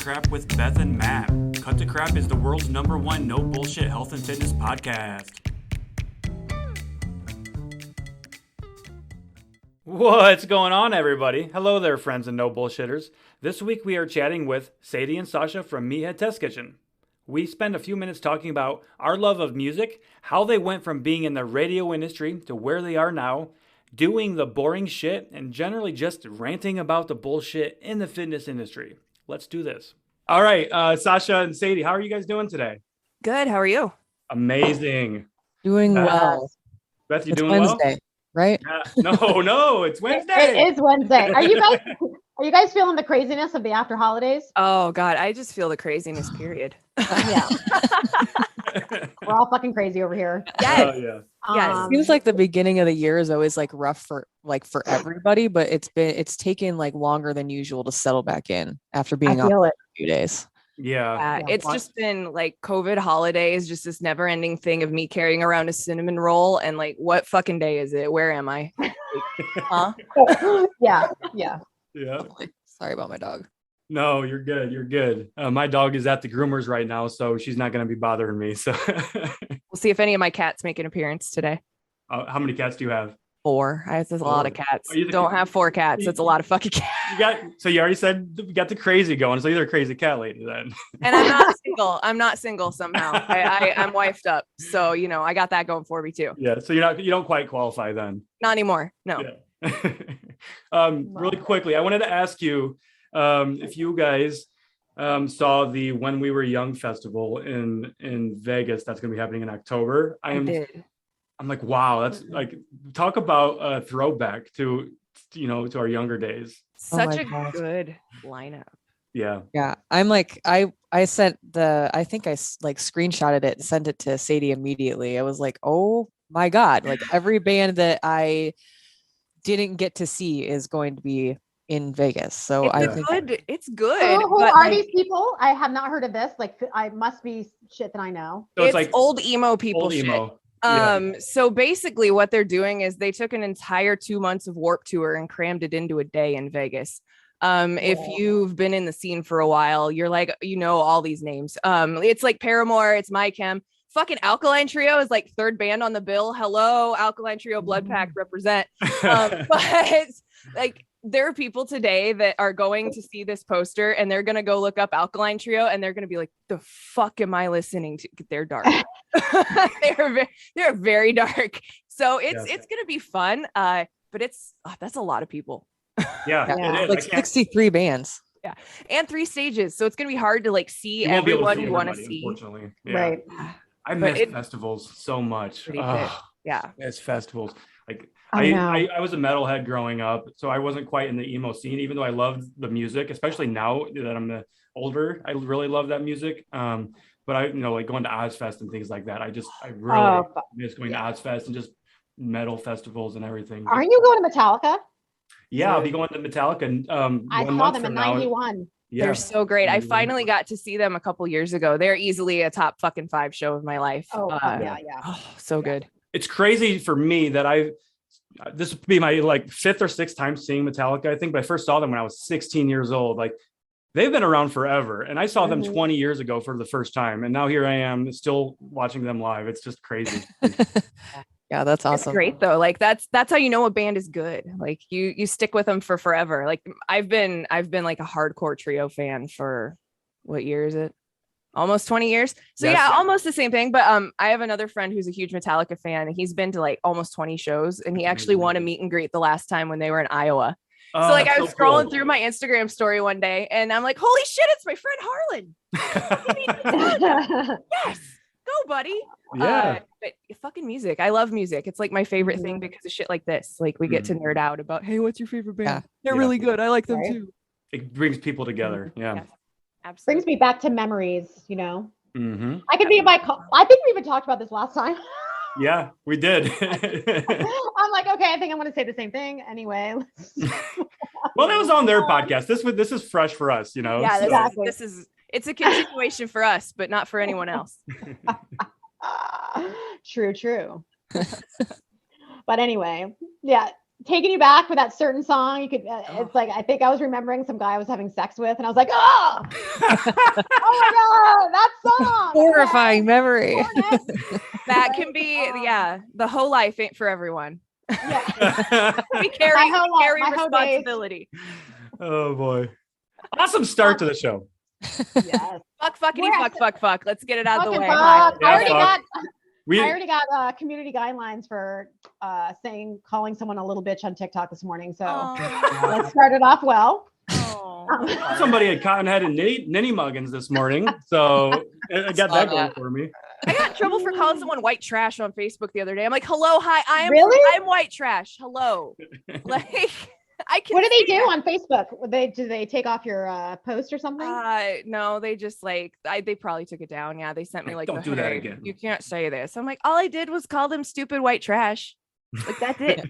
Crap with Beth and Matt. Cut to Crap is the world's #1 no bullshit health and fitness podcast. What's going on, everybody? Hello there, friends and no bullshitters. This week we are chatting with Sadie and Sausha from Meathead Test Kitchen. We spend a few minutes talking about our love of music, how they went from being in the radio industry to where they are now, doing the boring shit, and generally just ranting about the bullshit in the fitness industry. Let's do this. All right, Sausha and Sadie, how are you guys doing today? Good. How are you? Amazing. Doing well. Beth, you It's doing Wednesday, right? well? No, it's Wednesday. It is Wednesday. Are you guys feeling the craziness of the after holidays? Oh God, I just feel the craziness. Period. Yeah. We're all fucking crazy over here. Yes. Oh, yeah. Yes. It seems like the beginning of the year is always like rough for everybody, but it's taken like longer than usual to settle back in after being off feel for it. a few days. Yeah. It's just been like COVID holidays, just this never ending thing of me carrying around a cinnamon roll and like, what fucking day is it? Where am I? Like, huh? Yeah. Yeah. Sorry about my dog. No, you're good. You're good. My dog is at the groomers right now, so she's not going to be bothering me. So We'll see if any of my cats make an appearance today. how many cats do you have? 4. I have a lot of cats. Are you the- Don't have 4 cats. That's a lot of fucking cats. You already said you got the crazy going, so you're a crazy cat lady then. And I'm not single somehow. I'm wifed up. So, you know, I got that going for me too. Yeah. So you don't quite qualify then. Not anymore. No. Yeah. Really quickly, I wanted to ask you if you guys saw the When We Were Young festival in Vegas. That's going to be happening in October. I'm like, wow, that's like, talk about a throwback to our younger days. Such my a God. good lineup. Yeah. Yeah. I'm like, I sent I think I like screenshotted it and sent it to Sadie immediately. I was like, oh my God, like every band that I didn't get to see is going to be in Vegas. So I think It's good. Who but, are like, these people? I have not heard of this. Like, I must be shit that I know. So it's like old emo people old shit. emo. Yeah. So basically what they're doing is they took an entire 2 months of Warped Tour and crammed it into a day in Vegas. If you've been in the scene for a while, you're like, you know, all these names. It's like Paramore, it's My Chem. Fucking Alkaline Trio is like 3rd band on the bill. Hello, Alkaline Trio, Blood Pact, represent. But like, there are people today that are going to see this poster and they're going to go look up Alkaline Trio and they're going to be like, the fuck am I listening to? They're dark. they're very dark. So it's going to be fun. But that's a lot of people. Yeah. Yeah. It is. like 63 bands. Yeah. And 3 stages. So it's going to be hard to like see You won't be able to everyone see you want to everybody, see. unfortunately. Yeah. Right. I miss festivals so much. Pretty fit. Yeah. It's festivals. Like I know. I was a metalhead growing up, so I wasn't quite in the emo scene, even though I loved the music, especially now that I'm older. I really love that music. But I, like going to Ozfest and things like that. I really miss going to Ozfest and just metal festivals and everything. Aren't you going to Metallica? Yeah, I'll be going to Metallica. I saw them in 91. Yeah. They're so great. I finally got to see them a couple years ago. They're easily a top fucking 5 show of my life. Yeah. Oh, so good. It's crazy for me that this would be my like 5th or 6th time seeing Metallica, I think, but I first saw them when I was 16 years old. Like they've been around forever. And I saw them 20 years ago for the first time. And now here I am still watching them live. It's just crazy. Yeah, that's awesome. It's great though. Like that's how you know a band is good. Like you stick with them for forever. Like I've been like a hardcore Trio fan for what year is it? Almost 20 years. So Yes. yeah, almost the same thing. But I have another friend who's a huge Metallica fan. And he's been to like almost 20 shows, and he actually won a meet and greet the last time when they were in Iowa. So like I was scrolling through my Instagram story one day, and I'm like, holy shit, it's my friend Harlan. Yes, go buddy. Yeah. But fucking music. I love music. It's like my favorite thing because of shit like this. Like we get to nerd out about, hey, what's your favorite band? Yeah. They're Yeah. really good. I like them Right. too. It brings people together. Yeah. Yes, absolutely. Brings me back to memories, you know. Mm-hmm. I could be in my I think we even talked about this last time. Yeah, we did. I'm like, okay, I think I'm going to say the same thing anyway. Well, that was on their podcast. This is fresh for us, Yeah, so- Exactly. it's a continuation for us, but not for anyone else. True. But anyway, yeah. taking you back with that certain song. You could, it's like, I think I was remembering some guy I was having sex with, and I was like, oh, oh my God, that song. Horrifying memory. That can be, the whole life ain't for everyone. Yeah. We carry My whole responsibility. Oh boy. Awesome start to the show. Yes. Fuck. Let's get it out of the way. Fuck. Yeah, I We already got community guidelines for calling someone a little bitch on TikTok this morning. So let's start it off well. somebody had cotton head and ninny muggins this morning, so I got that going for me. I got in trouble for calling someone white trash on Facebook the other day. I'm like, hello, hi, I'm white trash. Hello. Like, I can. What do they do on Facebook? Do they take off your post or something? No, they just like they probably took it down. Yeah, they sent me like, don't do that again. You can't say this. I'm like, all I did was call them stupid white trash. Like, that's it.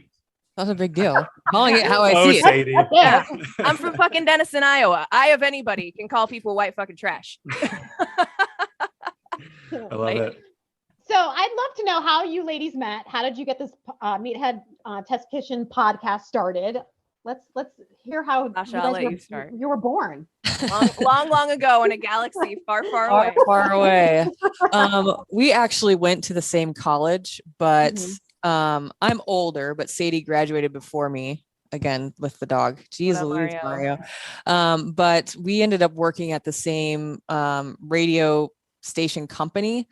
That's a big deal. Calling it how I see it. Sadie. Yeah, I'm from fucking Denison, Iowa. I, of anybody, can call people white fucking trash. I love it. So I'd love to know how you ladies met. How did you get this Meathead Test Kitchen podcast started? Let's hear how Sasha, I'll let you start. You were born long ago in a galaxy far away. Far away. We actually went to the same college, but I'm older, but Sadie graduated before me, again with the dog. Jeez Louise, Mario. But we ended up working at the same radio station company.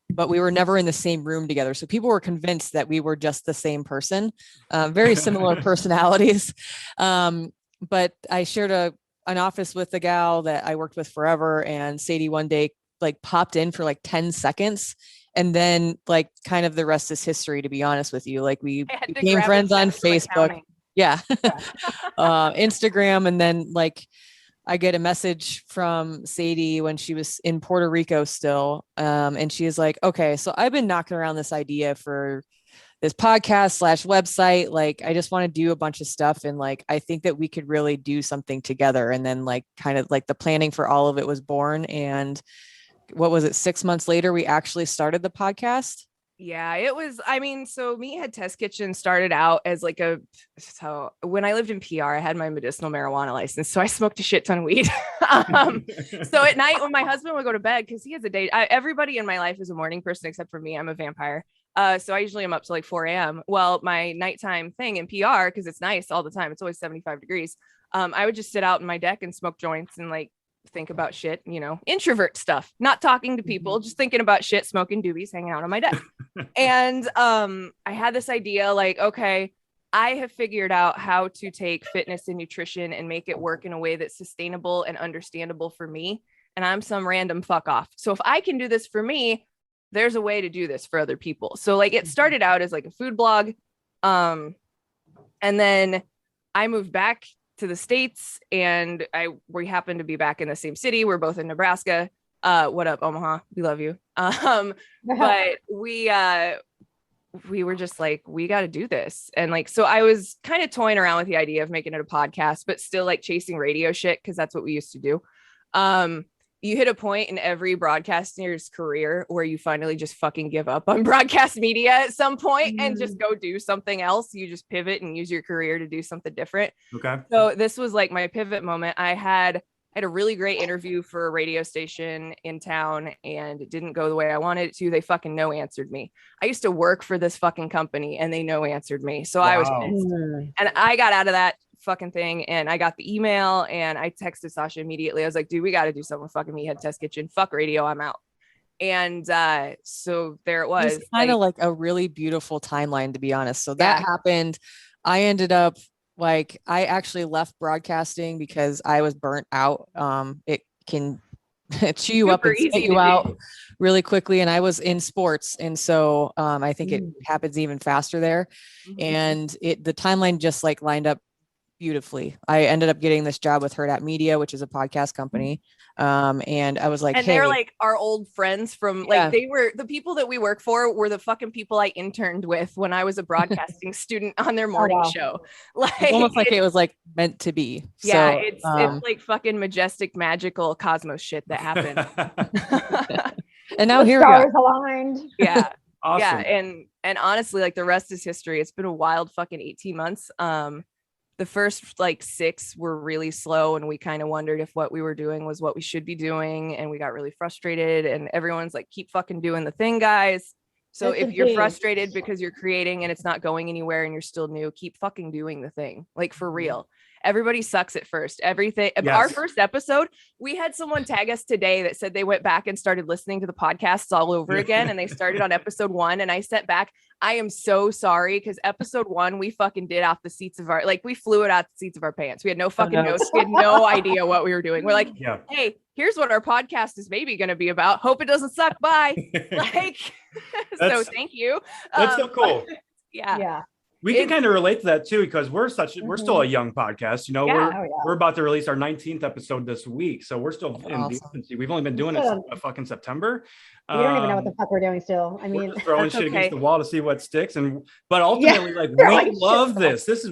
But we were never in the same room together. So people were convinced that we were just the same person, very similar personalities. But I shared an office with the gal that I worked with forever. And Sadie one day like popped in for like 10 seconds. And then like kind of the rest is history, to be honest with you. Like we became friends on Facebook. Yeah. Instagram. And then like, I get a message from Sadie when she was in Puerto Rico still. And she is like, okay, so I've been knocking around this idea for this podcast / website. Like, I just want to do a bunch of stuff. And like, I think that we could really do something together. And then like, kind of like the planning for all of it was born. And what was it? 6 months later, we actually started the podcast. Yeah, it was, I mean, so Meathead Test Kitchen started out as like so when I lived in PR, I had my medicinal marijuana license. So I smoked a shit ton of weed. So at night when my husband would go to bed, because he has a day, everybody in my life is a morning person except for me. I'm a vampire. So I usually am up to like 4 a.m. Well, my nighttime thing in PR, because it's nice all the time, it's always 75 degrees. I would just sit out in my deck and smoke joints and like think about shit, introvert stuff, not talking to people, just thinking about shit, smoking doobies, hanging out on my deck. And I had this idea like, okay, I have figured out how to take fitness and nutrition and make it work in a way that's sustainable and understandable for me. And I'm some random fuck off. So if I can do this for me, there's a way to do this for other people. So like it started out as like a food blog. And then I moved back to the States and we happen to be back in the same city. We're both in Nebraska. What up, Omaha? We love you. But we were just like, we got to do this. And like, so I was kind of toying around with the idea of making it a podcast, but still like chasing radio shit, because that's what we used to do. You hit a point in every broadcaster's career where you finally just fucking give up on broadcast media at some point and just go do something else. You just pivot and use your career to do something different. Okay. So this was like my pivot moment. I had a really great interview for a radio station in town and it didn't go the way I wanted it to. They fucking no answered me. I used to work for this fucking company and they no answered me. So I was pissed. And I got out of that fucking thing and I got the email and I texted Sasha immediately. I was like, dude, we got to do something with fucking Meathead Test Kitchen. Fuck radio, I'm out. And so there it was. It's kind of like a really beautiful timeline, to be honest. So that happened. I ended up like, I actually left broadcasting because I was burnt out. It can chew you up and spit you out really quickly. And I was in sports. And so I think it happens even faster there. And the timeline just like lined up beautifully. I ended up getting this job with Whaaaaat Media, which is a podcast company. And I was like, and hey, they're like our old friends from like, they were the people that we work for were the fucking people I interned with when I was a broadcasting student on their morning show. Like it's almost like it was like meant to be. Yeah. So, it's like fucking majestic, magical cosmos shit that happened. And now the here we are. stars aligned. Yeah. Awesome. Yeah. And honestly, like the rest is history. It's been a wild fucking 18 months. The first like 6 were really slow, and we kind of wondered if what we were doing was what we should be doing, and we got really frustrated, and everyone's like, keep fucking doing the thing, guys. So if you're frustrated because you're creating and it's not going anywhere and you're still new, keep fucking doing the thing. Like for real. Everybody sucks at first. Everything. Yes. Our first episode, we had someone tag us today that said they went back and started listening to the podcasts all over again. And they started on episode 1. And I sent back, I am so sorry. Cause episode 1, we fucking did off the seats of our, like we flew it out the seats of our pants. We had no fucking notes. We had no idea what we were doing. We're like, hey, here's what our podcast is maybe going to be about. Hope it doesn't suck. Bye. Like, so thank you. That's so cool. Yeah. We can kind of relate to that too, because we're still a young podcast. You know, we're about to release our 19th episode this week. So we're still in the infancy. We've only been doing it since fucking September. We don't even know what the fuck we're doing still. I mean, we're throwing shit against the wall to see what sticks. But ultimately, we love this. This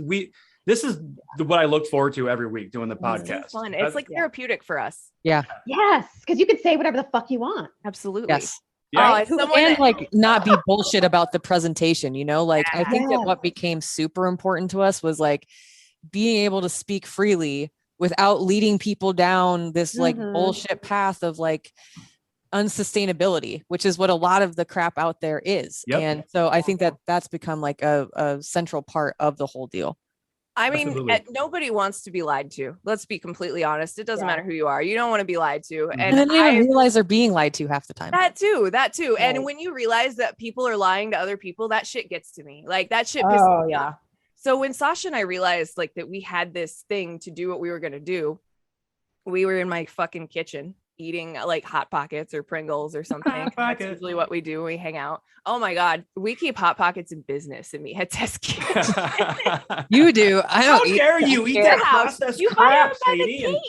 is what I look forward to every week doing the podcast. It's fun. It's like therapeutic for us. Yeah. Yes. Because you can say whatever the fuck you want. Absolutely. Yes. Yeah. And like not be bullshit about the presentation, you know, like I think that what became super important to us was like being able to speak freely without leading people down this like bullshit path of like unsustainability, which is what a lot of the crap out there is. And so I think that that's become like a central part of the whole deal. I mean, nobody wants to be lied to. Let's be completely honest. It doesn't matter who you are. You don't want to be lied to. And then they even realize they're being lied to half the time. That too. Right. And when you realize that people are lying to other people, that shit gets to me. Like that shit pisses me off. So when Sausha and I realized like that we had this thing to do what we were going to do, we were in my fucking kitchen eating like Hot Pockets or Pringles or something. That's usually what we do when we hang out. Oh my God. We keep Hot Pockets in business in Meathead Test Kitchen. You do. I don't How dare you eat that processed crap, Sadie?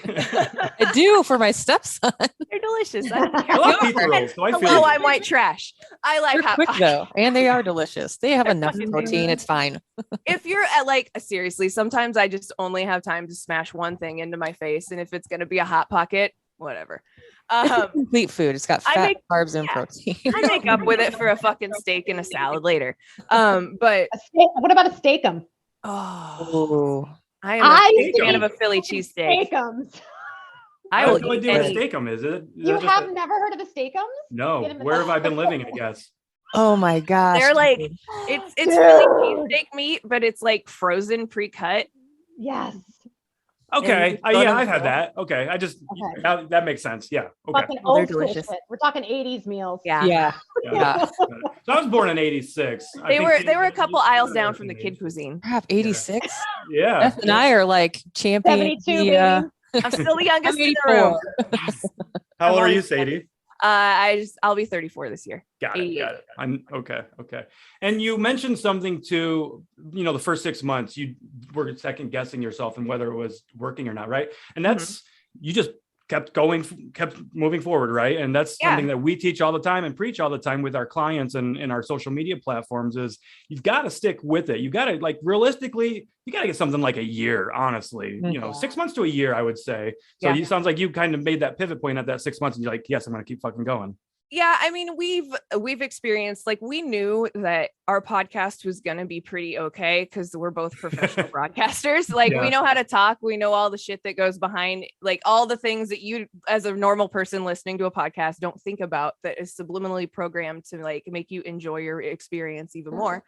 I do for my stepson. They're delicious. I love pizza rolls, so I feel Hello, I'm white trash. I like Hot Pockets though, and they are delicious. They have enough protein. It's fine. If you're at like seriously, sometimes I just only have time to smash one thing into my face, and if it's going to be a Hot Pocket, whatever. It's complete food. It's got fat, carbs, and protein. I make up with it for a fucking steak and a salad later. But what about a steak-um? Oh, I am a fan of a Philly cheesesteak. Steak-ums. I will eat any steak-um. Is it? You have never heard of a steak-ums? No. Where have I been living? I guess. Oh my gosh. They're like it's Philly cheesesteak meat, but it's like frozen pre-cut. Yes. Okay. Yeah, I've had that. Okay. That makes sense. Yeah. Okay. Fucking they're delicious. We're talking 80s meals. Yeah. So I was born in 86. They were a couple aisles down from the kid cuisine. Crap, 86? Yeah. Beth and I are like champion. 72, I'm still the youngest in the room. How old are you, Sadie? I'll be 34 this year. Got it. I'm okay. And you mentioned something to, the first 6 months you were second guessing yourself and whether it was working or not, right? And that's you just kept moving forward, right? And that's something that we teach all the time and preach all the time with our clients and our social media platforms is you've got to stick with it. You got to realistically, you got to get something like a year, honestly, 6 months to a year, I would say. So it sounds like you kind of made that pivot point at that 6 months and you're like, yes, I'm going to keep fucking going. Yeah, I mean, we've experienced, like, we knew that our podcast was going to be pretty okay because we're both professional broadcasters. Like, we know how to talk. We know all the shit that goes behind, like, all the things that you, as a normal person listening to a podcast, don't think about that is subliminally programmed to, like, make you enjoy your experience even more.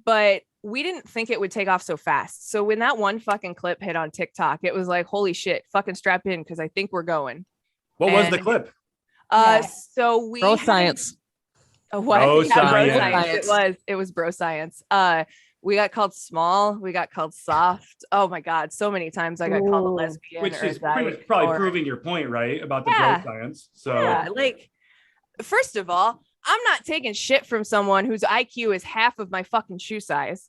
But we didn't think it would take off so fast. So when that one fucking clip hit on TikTok, it was like, holy shit, fucking strap in because I think we're going. What was the clip? So we bro science. What? Bro science. It was bro science. We got called small. We got called soft. Oh my God. So many times I got called a lesbian. Which is probably proving your point, right? About the bro science. So like, first of all, I'm not taking shit from someone whose IQ is half of my fucking shoe size.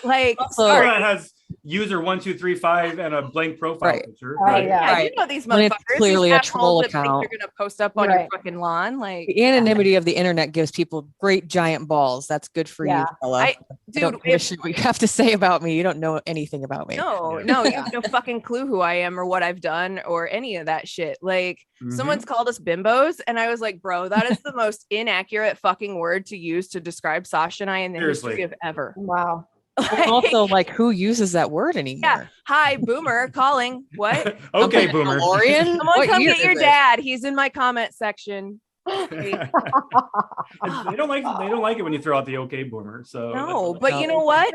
Like, that has user 1235 and a blank profile Right. picture. Right, yeah. You know these When it's motherfuckers. clearly these a troll assholes that think account. They're gonna post up on your fucking lawn, like The anonymity of the internet gives people great giant balls. That's good for you, fella. I don't give a shit what you have to say about me. You don't know anything about me. No, you have no fucking clue who I am or what I've done or any of that shit. Like someone's called us bimbos, and I was like, bro, that is the most inaccurate fucking word to use to describe Sausha and I in the history of ever. Wow. Also, like, who uses that word anymore? Yeah. Hi, boomer calling. What? Okay, boomer. DeLorean? Someone come get your dad. He's in my comment section. They don't like it when you throw out the okay boomer. So no, but you know what?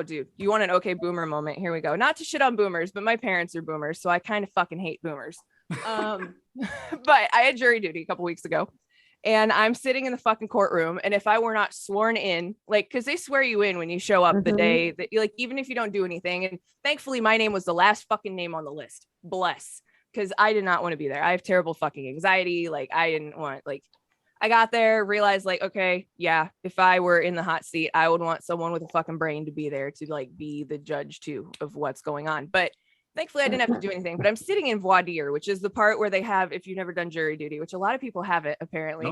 Dude, you want an okay boomer moment? Here we go. Not to shit on boomers, but my parents are boomers, so I kind of fucking hate boomers. But I had jury duty a couple weeks ago, and I'm sitting in the fucking courtroom, and if I were not sworn in, like, because they swear you in when you show up the day that you, like, even if you don't do anything, and thankfully my name was the last fucking name on the list. Bless, because I did not want to be there. I have terrible fucking anxiety. Like, I didn't want, like, I got there, realized, like, okay, yeah, if I were in the hot seat, I would want someone with a fucking brain to be there to, like, be the judge too of what's going on. But thankfully I didn't have to do anything. But I'm sitting in voir dire, which is the part where they have, if you've never done jury duty, which a lot of people haven't apparently.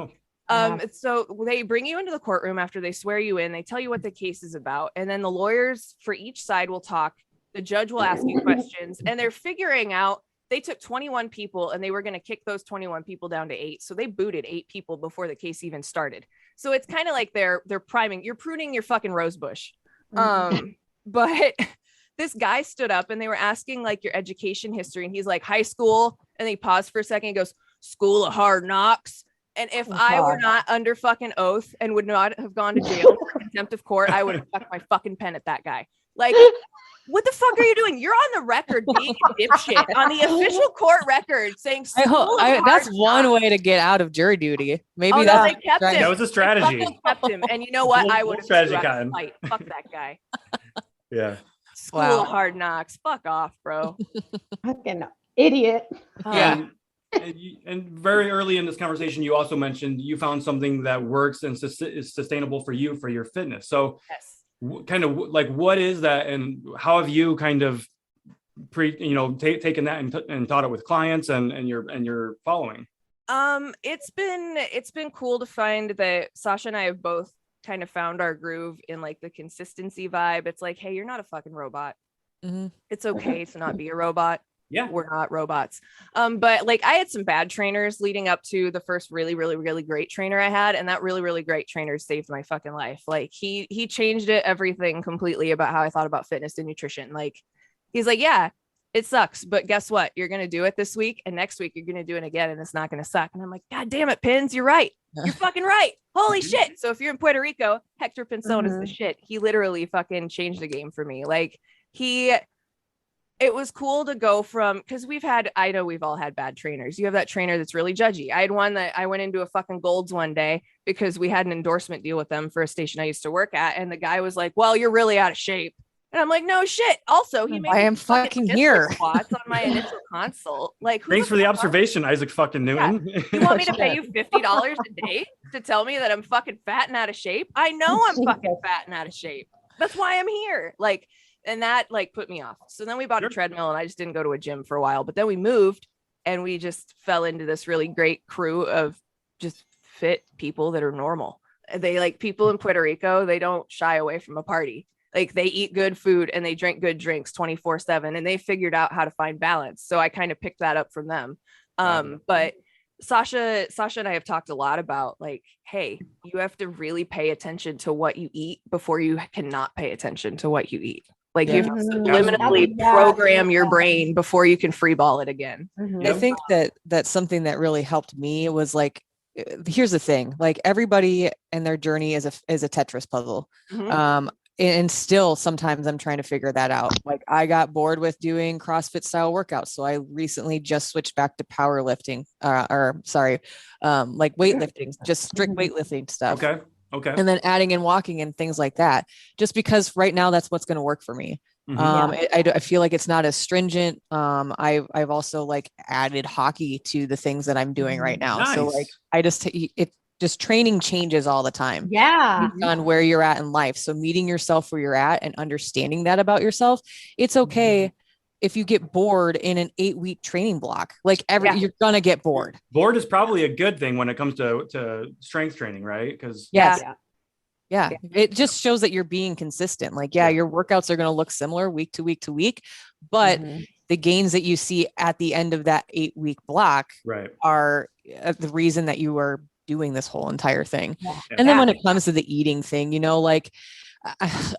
No. So they bring you into the courtroom after they swear you in, they tell you what the case is about, and then the lawyers for each side will talk, the judge will ask you questions, and they're figuring out, they took 21 people and they were going to kick those 21 people down to 8. So they booted 8 people before the case even started. So it's kind of like they're priming, you're pruning your fucking rose bush. But this guy stood up and they were asking, like, your education history, and he's like, high school, and he paused for a second, he goes, School of Hard Knocks. And if I were not under fucking oath and would not have gone to jail for contempt of court, I would have stuck my fucking pen at that guy. Like, what the fuck are you doing? You're on the record being a dipshit on the official court record saying that's one way to get out of jury duty. Maybe that was a strategy. Kept him. And you know what? I would have fight. Fuck that guy. Yeah. School of Hard Knocks. Fuck off, bro. Fucking idiot. Yeah. And very early in this conversation, you also mentioned you found something that works and is sustainable for you, for your fitness. So kind of like, what is that, and how have you kind of taken that and taught it with clients and your following? It's been cool to find that Sausha and I have both kind of found our groove in, like, the consistency vibe. It's like, hey, you're not a fucking robot. It's okay to not be a robot. Yeah, we're not robots. But, like, I had some bad trainers leading up to the first really, really, really great trainer I had. And that really, really great trainer saved my fucking life. Like, he changed everything completely about how I thought about fitness and nutrition. Like, he's like, yeah, it sucks, but guess what? You're going to do it this week, and next week you're going to do it again, and it's not going to suck. And I'm like, God damn it, Pins, you're right. You're fucking right. Holy shit. So if you're in Puerto Rico, Hector Pinzon is the shit. He literally fucking changed the game for me. Like, it was cool to go from, because I know we've all had bad trainers. You have that trainer that's really judgy. I had one that I went into a fucking Gold's one day because we had an endorsement deal with them for a station I used to work at. And the guy was like, well, you're really out of shape. And I'm like, no shit. Also, he made I am fucking here. Squats on my initial consult. Like, thanks for the observation, Isaac fucking Newton. Yeah. You want me to pay you $50 a day to tell me that I'm fucking fat and out of shape? I know I'm fucking fat and out of shape. That's why I'm here. Like, and that, like, put me off. So then we bought a treadmill, and I just didn't go to a gym for a while. But then we moved, and we just fell into this really great crew of just fit people that are normal. They, like, people in Puerto Rico, they don't shy away from a party. Like, they eat good food and they drink good drinks 24/7, and they figured out how to find balance. So I kind of picked that up from them. But Sausha and I have talked a lot about, like, hey, you have to really pay attention to what you eat before you cannot pay attention to what you eat. Like, you have to subliminally program your brain before you can free ball it again. I think that's something that really helped me was, like, here's the thing, like, everybody and their journey is a Tetris puzzle. And still sometimes I'm trying to figure that out. Like, I got bored with doing CrossFit style workouts. So I recently just switched back to powerlifting, like weightlifting, just strict weightlifting stuff. Okay. And then adding in walking and things like that, just because right now that's what's going to work for me. I feel like it's not as stringent. I've also, like, added hockey to the things that I'm doing right now. Nice. So, like, I just just training changes all the time. Yeah. Based on where you're at in life. So meeting yourself where you're at and understanding that about yourself, it's okay if you get bored in an 8-week training block. Like you're gonna get bored. Bored is probably a good thing when it comes to strength training, right? Because yeah, it just shows that you're being consistent. Like, your workouts are going to look similar week to week to week, but the gains that you see at the end of that 8-week block are the reason that you are doing this whole entire thing. And then when it comes to the eating thing, like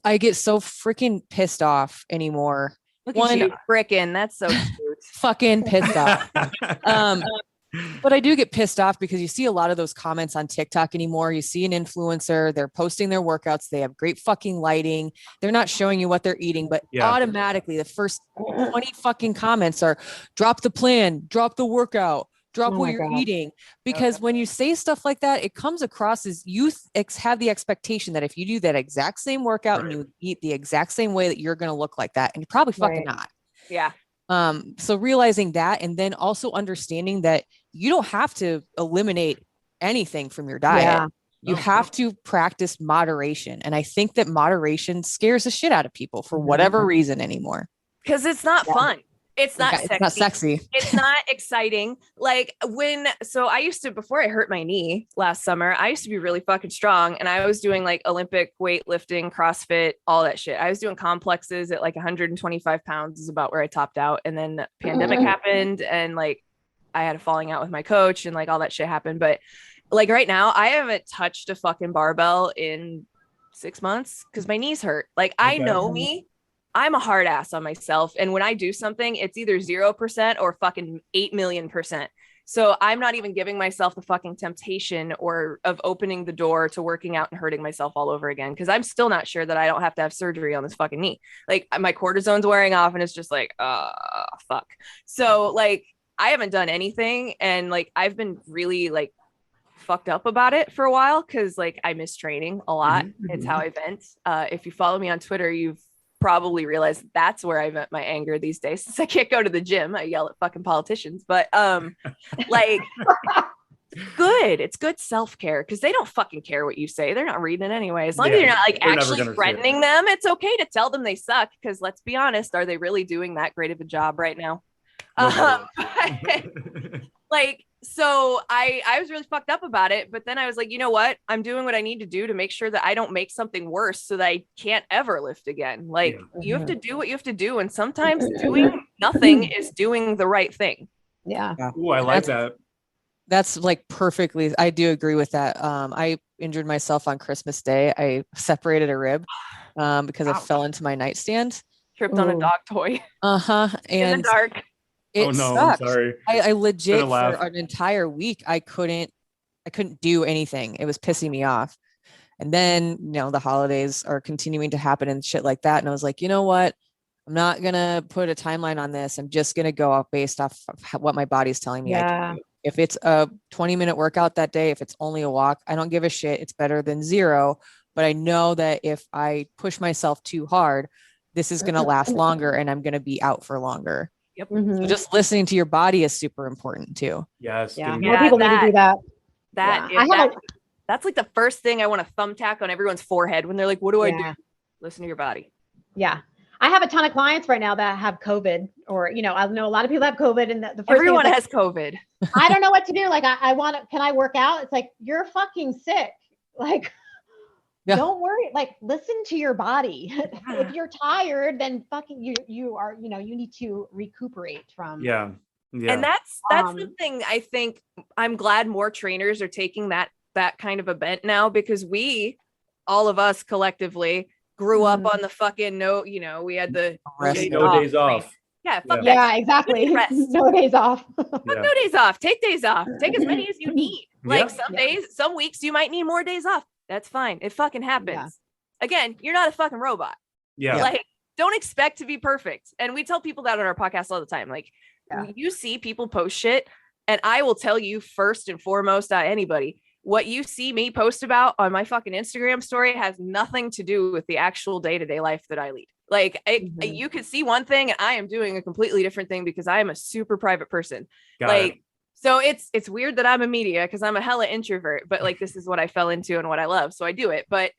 I get so freaking pissed off anymore. Look at you, frickin', that's so cute. Fucking pissed off. But I do get pissed off because you see a lot of those comments on TikTok anymore. You see an influencer, they're posting their workouts. They have great fucking lighting. They're not showing you what they're eating, but automatically the first 20 fucking comments are drop the plan, drop the workout, drop what you're eating. Because when you say stuff like that, it comes across as you have the expectation that if you do that exact same workout and you eat the exact same way, that you're going to look like that. And you're probably fucking not. Yeah. So realizing that, and then also understanding that you don't have to eliminate anything from your diet. Yeah. You have to practice moderation. And I think that moderation scares the shit out of people for whatever reason anymore. Because it's not fun. It's not sexy. It's not sexy. It's not exciting. Like I used to, before I hurt my knee last summer, I used to be really fucking strong. And I was doing like Olympic weightlifting, CrossFit, all that shit. I was doing complexes at like 125 pounds is about where I topped out. And then the pandemic happened and like I had a falling out with my coach and like all that shit happened. But like right now, I haven't touched a fucking barbell in 6 months because my knees hurt. Like I know me. I'm a hard ass on myself. And when I do something, it's either 0% or fucking 8 million%. So I'm not even giving myself the fucking temptation of opening the door to working out and hurting myself all over again. Cause I'm still not sure that I don't have to have surgery on this fucking knee. Like my cortisone's wearing off and it's just like, fuck. So like, I haven't done anything. And like, I've been really like fucked up about it for a while. Cause like I miss training a lot. It's how I vent. If you follow me on Twitter, you've probably realized that's where I vent my anger these days. Since I can't go to the gym, I yell at fucking politicians. But like, good. It's good self-care because they don't fucking care what you say. They're not reading it anyway. As long as you're not like actually threatening them, it's okay to tell them they suck. Because let's be honest, are they really doing that great of a job right now? Like, so I was really fucked up about it, but then I was like, you know what? I'm doing what I need to do to make sure that I don't make something worse so that I can't ever lift again. Like you have to do what you have to do. And sometimes doing nothing is doing the right thing. Yeah. Ooh, I like that. That's like perfectly. I do agree with that. I injured myself on Christmas Day. I separated a rib because I fell into my nightstand. Tripped on a dog toy. And in the dark. It sucked. I'm sorry. I legit for an entire week I couldn't do anything. It was pissing me off. And then, the holidays are continuing to happen and shit like that. And I was like, you know what? I'm not going to put a timeline on this. I'm just going to go off based off of what my body's telling me I can do. If it's a 20-minute workout that day, if it's only a walk, I don't give a shit. It's better than 0. But I know that if I push myself too hard, this is going to last longer and I'm going to be out for longer. Yep. So just listening to your body is super important too. Yes. Yeah. More people need to do that. That's like the first thing I want to thumbtack on everyone's forehead when they're like, what do I do? Listen to your body. Yeah. I have a ton of clients right now that have COVID or, I know a lot of people have COVID and the first everyone has COVID. I don't know what to do. Like, can I work out? It's like, you're fucking sick. Like, don't worry. Like, listen to your body. If you're tired, then fucking you are, you need to recuperate from. Yeah. And that's the thing. I think I'm glad more trainers are taking that kind of a bent now because all of us collectively grew up on the fucking we had the no days off. Yeah. Yeah, exactly. No days off. No days off. Take days off. Take as many as you need. Like some weeks you might need more days off. That's fine. It fucking happens. Yeah. Again, you're not a fucking robot. Yeah. Like, don't expect to be perfect. And we tell people that on our podcast all the time. Like, you see people post shit, and I will tell you first and foremost, anybody, what you see me post about on my fucking Instagram story has nothing to do with the actual day-to-day life that I lead. Like, you could see one thing, and I am doing a completely different thing because I am a super private person. So it's weird that I'm a media because I'm a hella introvert, but like this is what I fell into and what I love. So I do it. But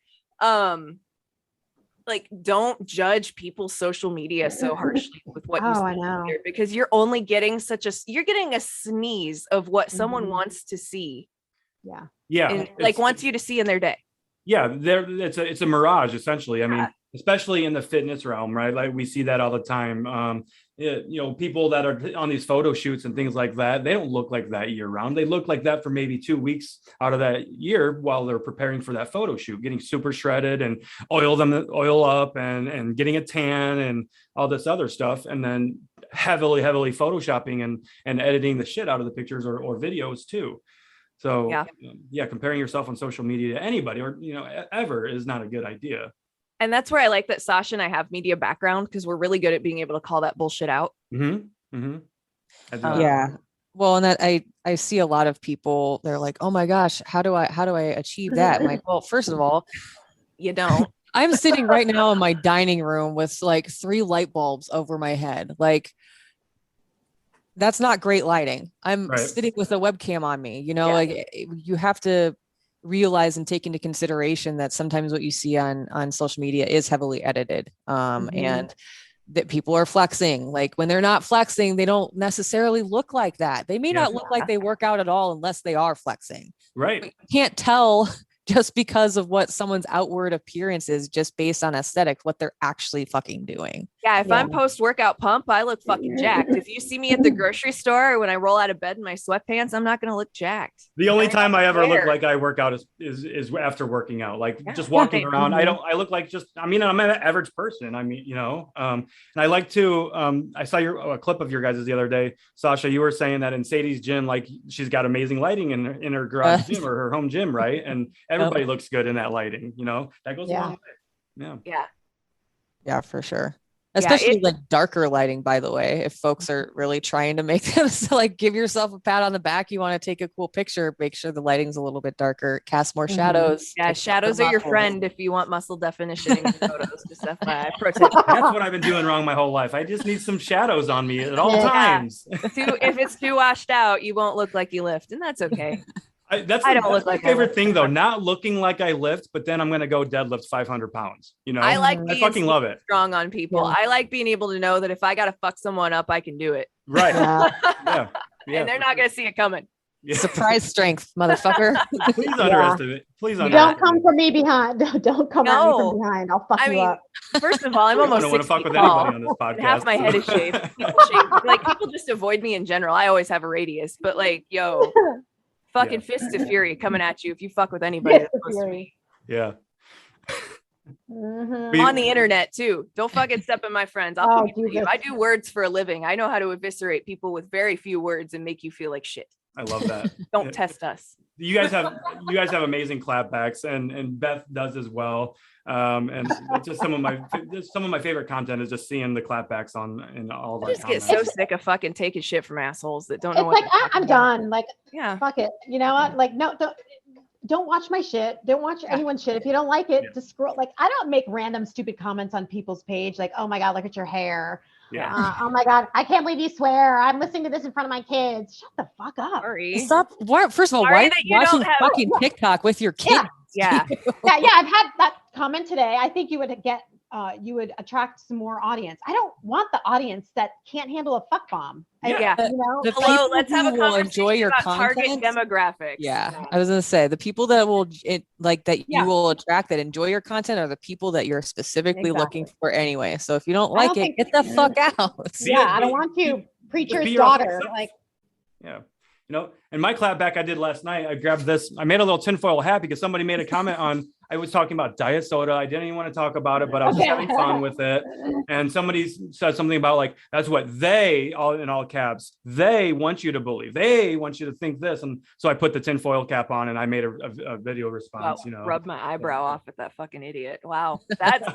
like don't judge people's social media so harshly with what you I see know. here, because you're only getting you're getting a sneeze of what someone wants to see. Yeah. Yeah. And like wants you to see in their day. Yeah, it's a mirage essentially. I mean, especially in the fitness realm, right? Like we see that all the time. People that are on these photo shoots and things like that, they don't look like that year round. They look like that for maybe 2 weeks out of that year while they're preparing for that photo shoot, getting super shredded and oil up and getting a tan and all this other stuff, and then heavily photoshopping and editing the shit out of the pictures or videos too. So yeah, comparing yourself on social media to anybody or, ever is not a good idea. And that's where I like that Sausha and I have media background, because we're really good at being able to call that bullshit out. Mm-hmm. Mm-hmm. Yeah. Well, and that I see a lot of people, they're like, oh my gosh, how do I achieve that? I'm like, well, first of all, you don't. I'm sitting right now in my dining room with like 3 light bulbs over my head. Like, that's not great lighting. I'm sitting with a webcam on me, like you have to realize and take into consideration that sometimes what you see on social media is heavily edited. And that people are flexing. Like when they're not flexing, they don't necessarily look like that. They may not look like they work out at all unless they are flexing. Right. But you can't tell just because of what someone's outward appearance is, just based on aesthetics, what they're actually fucking doing. Yeah, if I'm post-workout pump, I look fucking jacked. If you see me at the grocery store or when I roll out of bed in my sweatpants, I'm not going to look jacked. The only time I ever look like I work out is after working out, like just walking around. I look like I'm an average person. And I like to, I saw a clip of your guys the other day. Sausha, you were saying that in Sadie's gym, like she's got amazing lighting in her garage gym or her home gym, right? And everybody looks good in that lighting, that goes a long way. Yeah, for sure. Especially like darker lighting, by the way, if folks are really trying to make them, so like give yourself a pat on the back. You want to take a cool picture, make sure the lighting's a little bit darker, cast more shadows. Yeah, shadows are your friend if you want muscle definition in your photos. Just FYI. Pro tip. That's what I've been doing wrong my whole life. I just need some shadows on me at all times. If it's too washed out, you won't look like you lift, and that's okay. That's my favorite thing, though. Not looking like I lift, but then I'm going to go deadlift 500 pounds. I fucking love it. Strong on people. Yeah. I like being able to know that if I got to fuck someone up, I can do it. Right. Yeah. And they're not going to see it coming. Yeah. Surprise strength, motherfucker. Please underestimate it. Please don't come from me behind. Don't come at me from behind. I'll fuck you up. First of all, I'm almost 6 feet fuck with anybody on this podcast. Half my head is shaved. People just avoid me in general. I always have a radius, but fucking fists of fury coming at you if you fuck with anybody. Yeah. On the internet too. Don't fucking step in my friends. I'll you. I do words for a living. I know how to eviscerate people with very few words and make you feel like shit. I love that. Don't test us. You guys have amazing clapbacks, and Beth does as well. And it's just some of my favorite content is just seeing the clapbacks in all of our just get so sick of fucking taking shit from assholes that don't know what I'm about. done. Like, fuck it. You know what? Like, no, don't watch my shit. Don't watch anyone's shit. If you don't like it, just scroll. Like, I don't make random stupid comments on people's page. Like, oh my God, look at your hair. Yeah. Oh my God, I can't believe you swear. I'm listening to this in front of my kids. Shut the fuck up. Sorry. Stop. First of all, why are you watching fucking TikTok with your kids? Yeah. I've had that comment today. I think you would attract some more audience. I don't want the audience that can't handle a fuck bomb. Hello, let's have a conversation enjoy your about target demographics. Yeah, I was gonna say the people that will you will attract that enjoy your content are the people that you're specifically looking for anyway. So if you don't like it, get the fuck out. I don't want you, preacher's daughter. And my clapback I did last night, I grabbed this, I made a little tinfoil hat because somebody made a comment on, I was talking about diet soda. I didn't even want to talk about it, but I was just having fun with it. And somebody said something about like, that's what they, all in all caps, they want you to believe. They want you to think this. And so I put the tinfoil cap on and I made a video response, Rub my eyebrow off at that fucking idiot. Wow. That's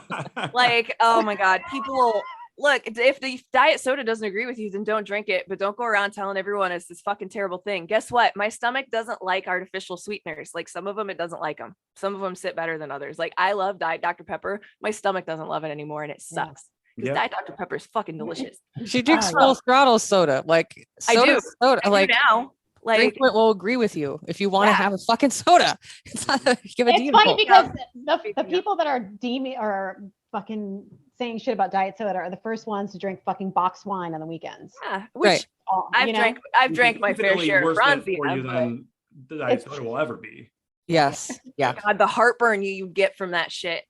like, oh my God, people... Look, if the diet soda doesn't agree with you, then don't drink it, but don't go around telling everyone it's this fucking terrible thing. Guess what? My stomach doesn't like artificial sweeteners. Like some of them, it doesn't like them. Some of them sit better than others. Like I love Diet Dr. Pepper. My stomach doesn't love it anymore. And it sucks because Diet Dr. Pepper is fucking delicious. She drinks full throttle soda. Like soda, I do. soda. I do now. Like, will agree with you. If you want to have a fucking soda, it's not give a It's deal. funny because the people that are deeming or fucking saying shit about diet soda are the first ones to drink fucking box wine on the weekends. yeah, which Right. I've drank my fair share of for you Franzia, than the diet soda will ever be. Yes. Yeah. God, the heartburn you get from that shit.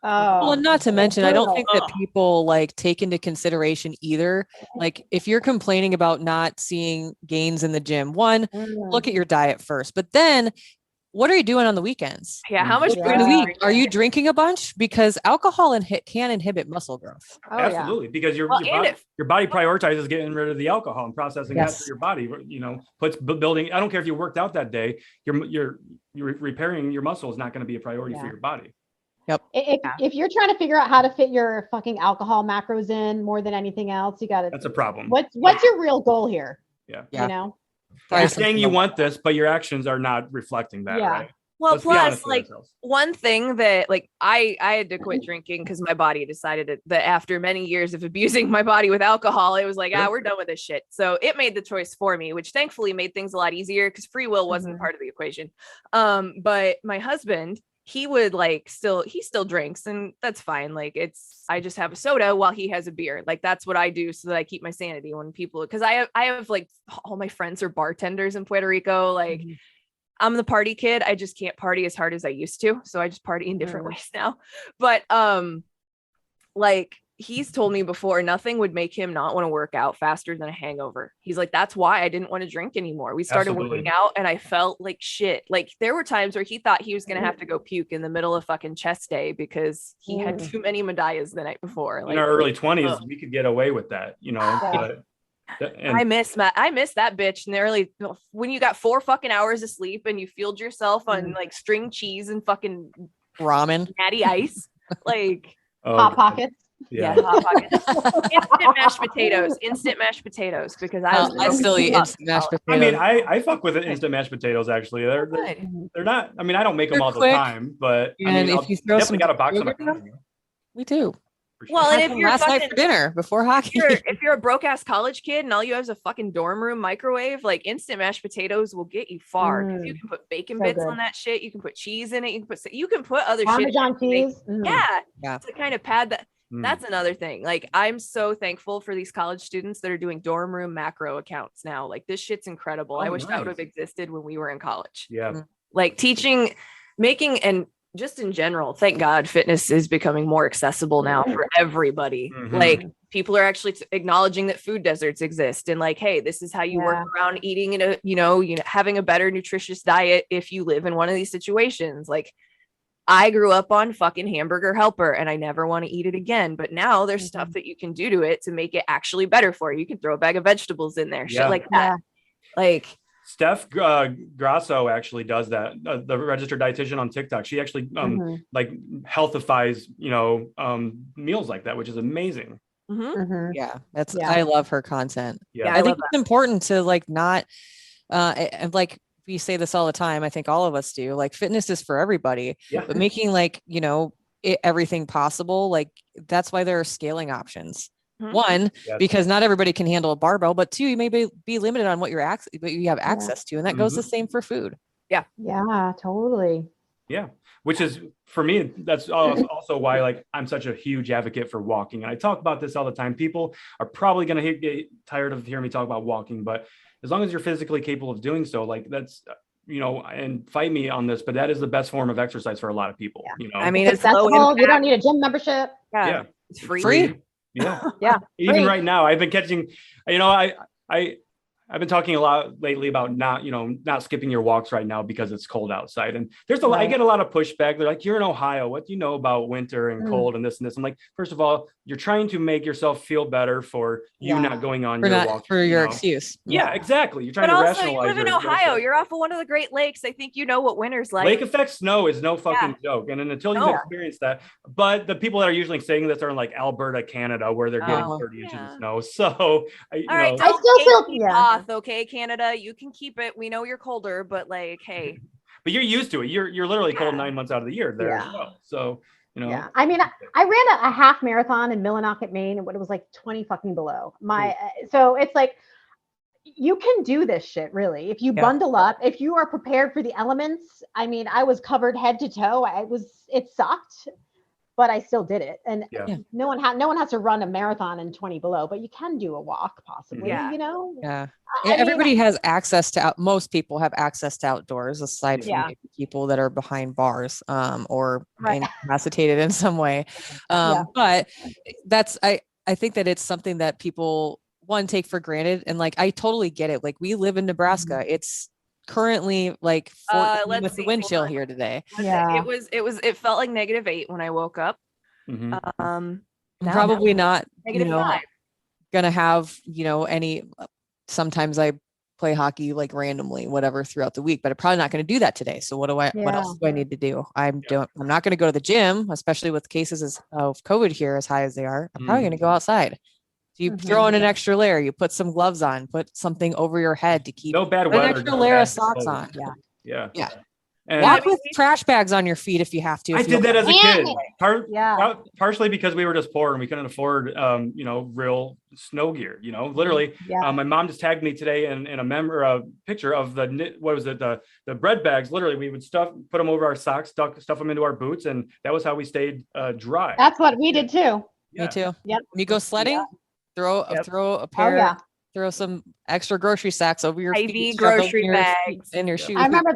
Well, and not to mention, I don't think that Ugh. people like take into consideration either. Like if you're complaining about not seeing gains in the gym, one, look at your diet first, but then what are you doing on the weekends? Yeah, how much Look through the week. Are you drinking a bunch? Because alcohol can inhibit muscle growth. Absolutely, because your body prioritizes getting rid of the alcohol and processing that through your body. You know, puts building. I don't care if you worked out that day. You're repairing your muscle is not going to be a priority for your body. Yep. If you're trying to figure out how to fit your fucking alcohol macros in more than anything else, you got to. That's a problem. What's your real goal here? Yeah. You know. You're saying you want this, but your actions are not reflecting that, right? Well, Let's be honest plus, like ourselves. one thing that like I had to quit drinking because my body decided that after many years of abusing my body with alcohol, it was like, we're done with this shit. So it made the choice for me, which thankfully made things a lot easier because free will wasn't part of the equation. But my husband, he would he still drinks, and that's fine. Like I just have a soda while he has a beer. Like that's what I do so that I keep my sanity when people, because I have like all my friends are bartenders in Puerto Rico. Like I'm the party kid. I just can't party as hard as I used to. So I just party in different ways now. But like he's told me before, nothing would make him not want to work out faster than a hangover. He's like, that's why I didn't want to drink anymore. We started working out and I felt like shit. Like there were times where he thought he was going to have to go puke in the middle of fucking chest day because he had too many medallas the night before. Like, in our early 20s, we could get away with that, you know. But I miss that bitch in the early, when you got 4 fucking hours of sleep and you fueled yourself on like string cheese and fucking ramen, natty ice, like Hot Pockets. Yeah, Hot Pockets. Instant mashed potatoes because I still eat instant mashed potatoes. I mean, I fuck with instant mashed potatoes actually. They're not. I mean, I don't make them all the time, but I mean, if you throw definitely got a box of them. We do. Well, and if you're last night for dinner before hockey, if you're a broke ass college kid and all you have is a fucking dorm room microwave, like instant mashed potatoes will get you far. You can put bacon bits on that shit. You can put cheese in it. You can put other Parmesan cheese. Yeah, to kind of pad that. That's another thing. Like I'm so thankful for these college students that are doing dorm room macro accounts now. Like this shit's incredible. I wish that would have existed when we were in college. Yeah. Like teaching, making, and just in general, thank God fitness is becoming more accessible now for everybody. Like people are actually acknowledging that food deserts exist and like, hey, this is how you work around eating in a, you know, having a better nutritious diet if you live in one of these situations. Like I grew up on fucking Hamburger Helper and I never want to eat it again. But now there's stuff that you can do to it to make it actually better for you. You can throw a bag of vegetables in there, shit like that. Like Steph Grasso actually does that. The registered dietitian on TikTok. She actually like healthifies, you know, meals like that, which is amazing. Yeah, I love her content. Yeah, I think it's important to like not and like we say this all the time. I think all of us do. Like fitness is for everybody, but making like, you know, everything possible. Like that's why there are scaling options. One, because not everybody can handle a barbell, but two, you may be limited on what you have access to. And that goes the same for food. Yeah, totally. Yeah. Which is for me, that's also why like I'm such a huge advocate for walking. And I talk about this all the time. People are probably going to get tired of hearing me talk about walking, but as long as you're physically capable of doing so, like that's, you know, and fight me on this, but that is the best form of exercise for a lot of people. You know, I mean, it's low impact. You don't need a gym membership. Yeah. It's free. Yeah. Even right now, I've been catching, you know, I've been talking a lot lately about not skipping your walks right now because it's cold outside. And there's I get a lot of pushback. They're like, you're in Ohio. What do you know about winter and cold and this and this? I'm like, first of all, you're trying to make yourself feel better for you not going on your walk. For your excuse. Yeah, exactly. You're trying to also, rationalize. You live in Ohio. You're off of one of the Great Lakes. I think you know what winter's like. Lake effect snow is no fucking joke. And then until you've experienced that, but the people that are usually saying this are in like Alberta, Canada, where they're getting 30 inches of snow. So I still feel off, okay, Canada. You can keep it. We know you're colder, but like, hey. But you're used to it. You're literally cold 9 months out of the year there as well. So, you know. Yeah. I mean, I ran a half marathon in Millinocket, Maine, and it was like 20 fucking below. So it's like, you can do this shit really. If you bundle up, if you are prepared for the elements. I mean, I was covered head to toe. It sucked, but I still did it. And no one has to run a marathon in 20 below, but you can do a walk possibly, you know? Yeah. Everybody has access to most people have access to outdoors aside from maybe people that are behind bars or incapacitated in some way. But that's, I think that it's something that people take for granted. And like, I totally get it. Like we live in Nebraska. It's currently like 14 with the wind chill here today. It felt like -8 when I woke up. Probably not -5. gonna have any. Sometimes I play hockey like randomly whatever throughout the week, but I'm probably not going to do that today. So what else do I need to do? I'm not going to go to the gym, especially with cases of COVID here as high as they are. I'm probably going to go outside. So you throw in an extra layer, you put some gloves on, put something over your head to keep no bad weather, an extra layer of socks on. Yeah. And walk with trash bags on your feet if you have to. I did that as a kid. Partially because we were just poor and we couldn't afford, real snow gear. Literally, my mom just tagged me today in a picture of the bread bags. Literally, we would put them over our socks, stuff them into our boots, and that was how we stayed dry. That's what we did too. Me too. Yep. When you go sledding, throw a pair. Throw some extra grocery sacks over your feet, grocery bags in your shoes. I remember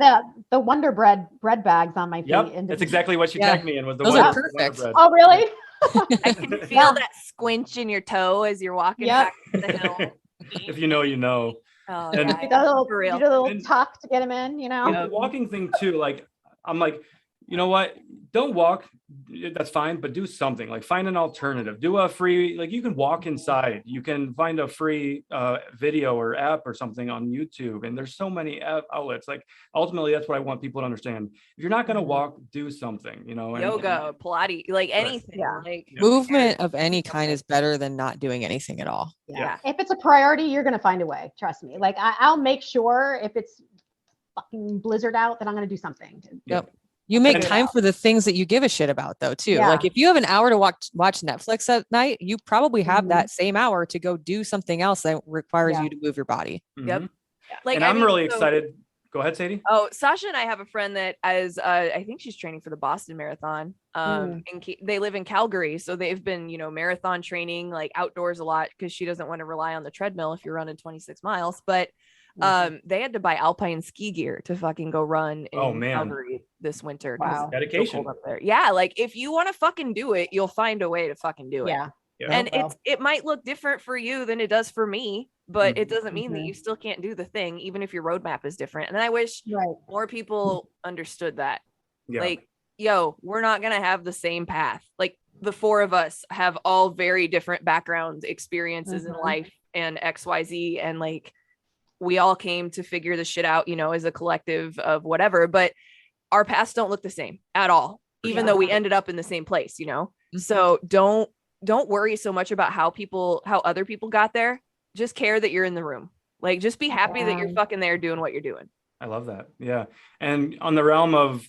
the Wonder Bread bags on my feet. Yep, that's exactly what she tagged me in. Was the those are perfect. Bread. Oh, really? I can feel that squinch in your toe as you're walking back to the hill. If you know, you know. Oh, and for real. You do a little tuck to get them in. The walking thing too. Like I'm like, you know what? Don't walk. That's fine, but do something. Like find an alternative. Do a free, like you can walk inside. You can find a free video or app or something on YouTube. And there's so many outlets. Like ultimately, that's what I want people to understand. If you're not going to walk, do something. Yoga, Pilates, like anything. Like movement of any kind is better than not doing anything at all. Yeah. If it's a priority, you're going to find a way. Trust me. Like I'll make sure if it's fucking blizzard out that I'm going to do something. Yep. You make time for the things that you give a shit about though, too. Like if you have an hour to watch Netflix at night, you probably have that same hour to go do something else that requires you to move your body. Yep. Like, and I'm really excited. Go ahead, Sadie. Oh, Sausha and I have a friend that I think she's training for the Boston Marathon. And they live in Calgary. So they've been, marathon training like outdoors a lot because she doesn't want to rely on the treadmill if you're running 26 miles. But they had to buy alpine ski gear to fucking go run in Calgary this winter. Wow. Dedication. Up there. Yeah. Like if you want to fucking do it, you'll find a way to fucking do it. Yeah. And it might look different for you than it does for me, but it doesn't mean that you still can't do the thing, even if your roadmap is different. And I wish more people understood that. Like, we're not going to have the same path. Like the four of us have all very different backgrounds, experiences in life and XYZ. And like, we all came to figure this shit out, as a collective of whatever, but our paths don't look the same at all, even though we ended up in the same place, So don't worry so much about how other people got there. Just care that you're in the room. Like, just be happy that you're fucking there doing what you're doing. I love that. Yeah. And on the realm of,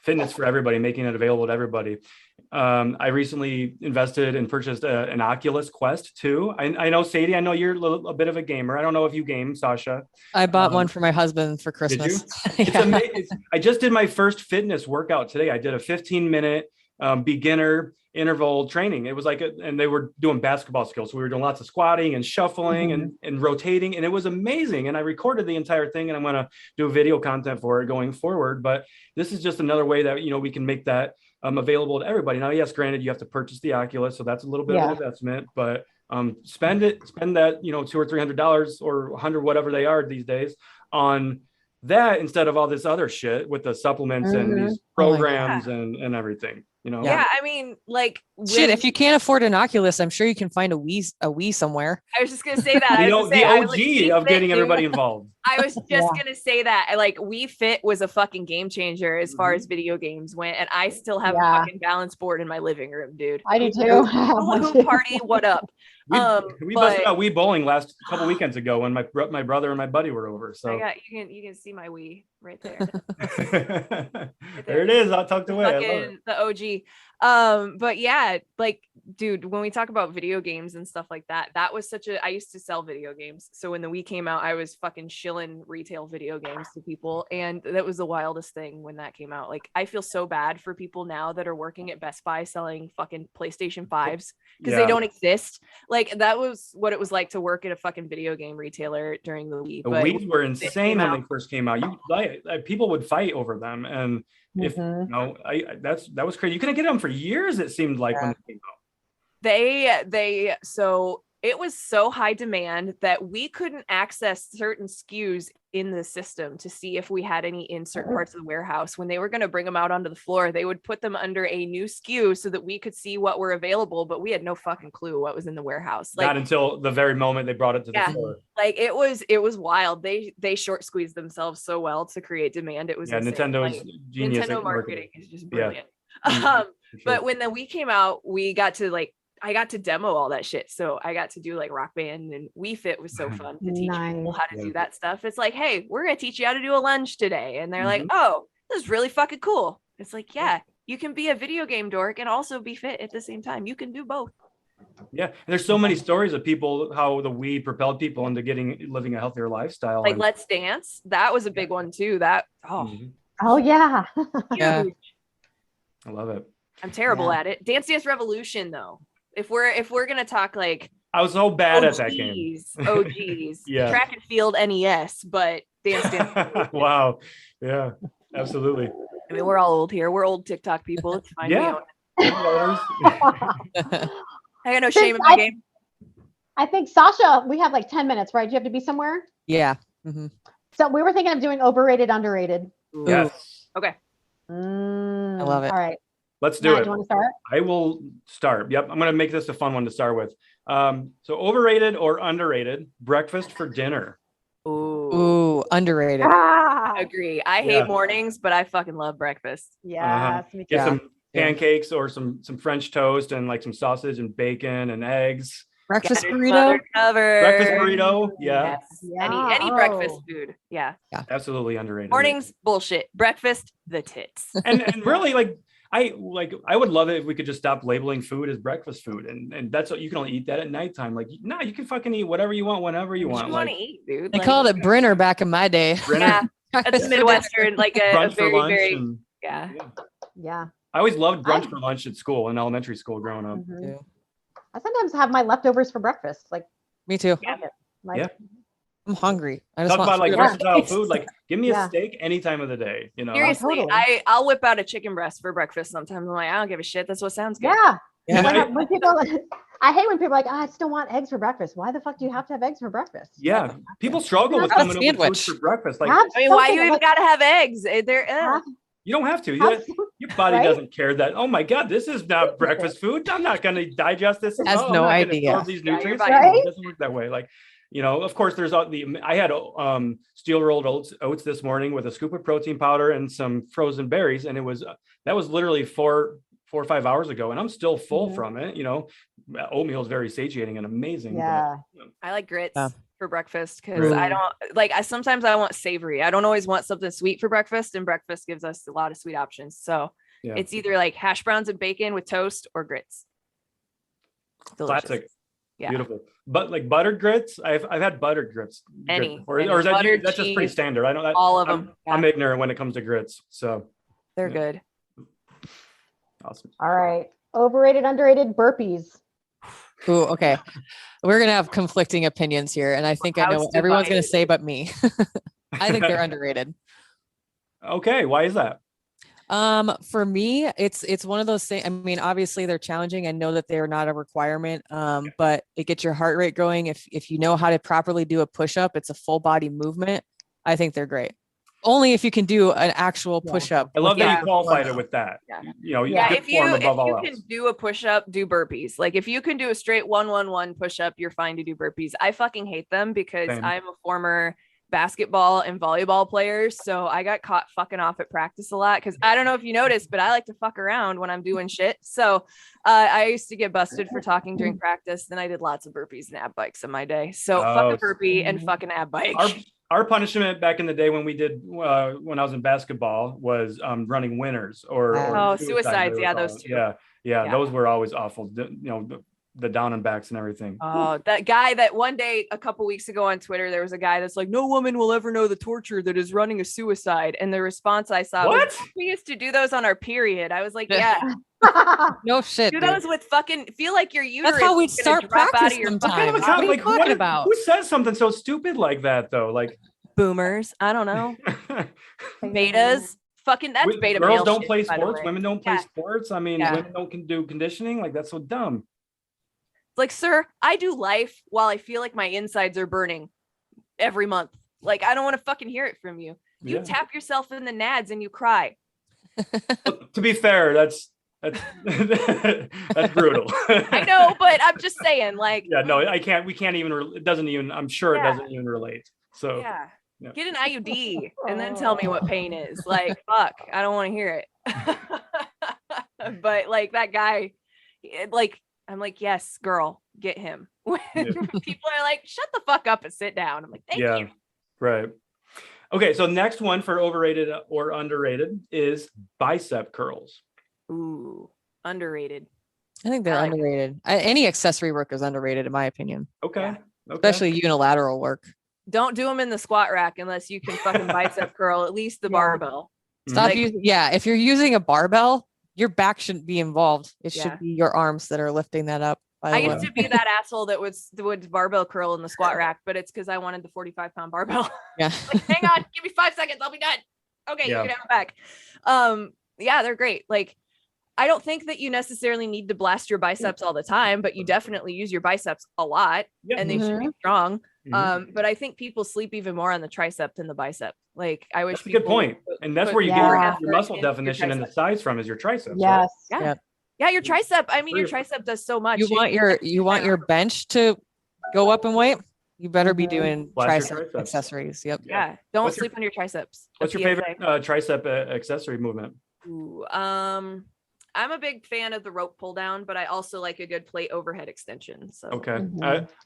fitness for everybody, making it available to everybody. I recently invested and purchased an Oculus Quest 2. I know, Sadie, I know you're a bit of a gamer. I don't know if you game, Sausha. I bought one for my husband for Christmas. Did you? It's amazing. I just did my first fitness workout today. I did a 15-minute beginner interval training. It was like, and they were doing basketball skills. So we were doing lots of squatting and shuffling and rotating, and it was amazing. And I recorded the entire thing, and I'm going to do video content for it going forward. But this is just another way that, we can make that available to everybody. Now, yes, granted, you have to purchase the Oculus, so that's a little bit of an investment, but spend that, $200 or $300 or $100, whatever they are these days, on that instead of all this other shit with the supplements and these programs and everything. Yeah, I mean, like shit. If you can't afford an Oculus, I'm sure you can find a Wii somewhere. I was just gonna say that. The OG of getting everybody involved. I was just gonna say that. Like, Wii Fit was a fucking game changer as far as video games went, and I still have a fucking balance board in my living room, dude. I do too. Hoop party, what up? We busted out Wii bowling last couple weekends ago when my brother and my buddy were over. So you can see my Wii right there. There it is. I'll talk to it. The OG. But yeah, like dude, when we talk about video games and stuff like that, that was I used to sell video games. So when the Wii came out, I was fucking shilling retail video games to people. And that was the wildest thing when that came out. Like, I feel so bad for people now that are working at Best Buy selling fucking PlayStation 5s because they don't exist. Like, that was what it was like to work at a fucking video game retailer during the Wii. The Wii's were insane when they first came out. People would fight over them. And if that was crazy. You couldn't get them for years, it seemed like, when they came out. So it was so high demand that we couldn't access certain SKUs in the system to see if we had any in certain parts of the warehouse. When they were going to bring them out onto the floor, they would put them under a new SKU so that we could see what were available, but we had no fucking clue what was in the warehouse. Like, not until the very moment they brought it to the floor. Like, it was wild. They short squeezed themselves so well to create demand. It was insane. Nintendo's genius. Nintendo marketing is just brilliant. Sure. But when the Wii came out, I got to demo all that shit. So I got to do like Rock Band, and Wii Fit was so fun to teach people how to do that stuff. It's like, hey, we're going to teach you how to do a lunge today. And they're like, oh, this is really fucking cool. It's like, yeah, you can be a video game dork and also be fit at the same time. You can do both. Yeah. And there's so many stories of people, how the Wii propelled people into living a healthier lifestyle. Like Let's Dance. That was a big one too. Oh yeah. Huge. I love it. I'm terrible at it. Dance Dance Revolution though. If we're gonna talk like, I was so bad at that game. OGs. Yeah. Track and Field NES, but Dance Dance. Wow. Yeah, absolutely. I mean, we're all old here. We're old TikTok people. It's fine. Yeah. I got no shame in my game. I think, Sausha, we have like 10 minutes, right? Do you have to be somewhere? Yeah. So we were thinking of doing overrated, underrated. Yes. Okay. I love it. All right. Let's do it. Do you want to start? I will start. Yep. I'm going to make this a fun one to start with. So overrated or underrated breakfast for dinner? Ooh, underrated. Agree. I hate mornings, but I fucking love breakfast. Yes, me too. Get some pancakes or some French toast and like some sausage and bacon and eggs. Breakfast burrito. Breakfast burrito. Yeah. Yes. Any breakfast food. Yeah. Absolutely underrated. Mornings, bullshit. Breakfast, the tits. and really, I would love it if we could just stop labeling food as breakfast food, and that's what you can only eat that at nighttime. Like, no, you can fucking eat whatever you want whenever you want. You want to eat, dude. They called it Brenner back in my day. Yeah, that's Midwestern, like a very Yeah. I always loved brunch for lunch at school, in elementary school, growing up. Yeah. I sometimes have my leftovers for breakfast. Like, me too. Yeah. I'm hungry. I just Talk want about like food. versatile food. Like, give me a steak any time of the day. You know. Seriously, Totally. I'll whip out a chicken breast for breakfast. Sometimes I'm like, I don't give a shit. That's what sounds good. Yeah. When people, I hate when people are like, I still want eggs for breakfast. Why the fuck do you have to have eggs for breakfast? Yeah, people struggle with coming up with food for breakfast. Like, I mean, why you even gotta have eggs? They're you don't have to. Your body doesn't care that. Oh my God, this is not breakfast food. I'm not going to digest this. Has no idea. These nutrients. Right? It doesn't work that way. Like, you know, of course, there's I had steel rolled oats this morning with a scoop of protein powder and some frozen berries, and that was literally 4 or 5 hours ago, and I'm still full from it. You know, oatmeal is very satiating and amazing. Yeah. But, I like grits for breakfast because I don't like. Sometimes I want savory. I don't always want something sweet for breakfast, and breakfast gives us a lot of sweet options. So it's either like hash browns and bacon with toast or grits. Delicious. Classic. Yeah. Beautiful. But like buttered grits, I've had buttered grits. Or is that's just pretty standard. I know that all of them. I'm ignorant when it comes to grits. So they're good. Awesome. All right. Overrated, underrated burpees. Ooh, okay. We're gonna have conflicting opinions here, and I think I know what everyone's gonna say but me. I think they're underrated. Okay, why is that? For me, it's one of those things. I mean, obviously they're challenging. I know that they're not a requirement, but it gets your heart rate going. If you know how to properly do a push-up, it's a full body movement. I think they're great. Only if you can do an actual push-up. I love that you qualified it with that. You know, if you can do a push-up, do burpees. Like if you can do a straight 1-1-1 push-up, you're fine to do burpees. I fucking hate them because I'm a former basketball and volleyball players, so I got caught fucking off at practice a lot because I don't know if you noticed, but I like to fuck around when I'm doing shit. So I used to get busted for talking during practice. Then I did lots of burpees and ab bikes in my day. So fuck a burpee and fucking ab bike. our punishment back in the day when we did when I was in basketball was running winners or suicides. Yeah, those two. Yeah, those were always awful. The down and backs and everything. Oh, that guy that one day a couple weeks ago on Twitter, there was a guy that's like, no woman will ever know the torture that is running a suicide. And the response I saw was, we used to do those on our period. I was like, yeah. No shit. Do those with fucking feel like your uterus. That's how we'd start practice sometimes. What are you talking about? Who says something so stupid like that though? Like boomers. I don't know. Betas. Fucking that's beta. Girls don't shit, play sports. Women don't play sports. I mean, women don't do conditioning. Like that's so dumb. Like, sir, I do life while I feel like my insides are burning every month. Like, I don't want to fucking hear it from you. You tap yourself in the nads and you cry. To be fair, that's brutal. I know, but I'm just saying, like, I can't. We can't even. It doesn't even. I'm sure it doesn't even relate. So get an IUD and then tell me what pain is. Like, fuck, I don't want to hear it. But like that guy, like. I'm like, yes, girl, get him. People are like, shut the fuck up and sit down. I'm like, thank you. Right. Okay, so next one for overrated or underrated is bicep curls. Ooh, underrated. I think they're underrated. Any accessory work is underrated, in my opinion. Okay. Especially unilateral work. Don't do them in the squat rack unless you can fucking bicep curl at least the barbell. Stop using. Yeah, if you're using a barbell, your back shouldn't be involved. It should be your arms that are lifting that up. I used to be that asshole that would barbell curl in the squat rack, but it's because I wanted the 45-pound barbell. Yeah. Like, hang on, give me 5 seconds, I'll be done. Okay, you can have it back. They're great. Like, I don't think that you necessarily need to blast your biceps all the time, but you definitely use your biceps a lot, and they should be strong. But I think people sleep even more on the tricep than the bicep. Like, I wish. That's a good point, and that's where you get your muscle definition and the size from is your triceps. Yes. Right? Yeah, your tricep. I mean, your tricep does so much. You want your bench to go up in weight. You better be doing tricep accessories. Yep. Yeah. Don't sleep on your triceps. What's your favorite tricep accessory movement? Ooh, I'm a big fan of the rope pull down, but I also like a good plate overhead extension. So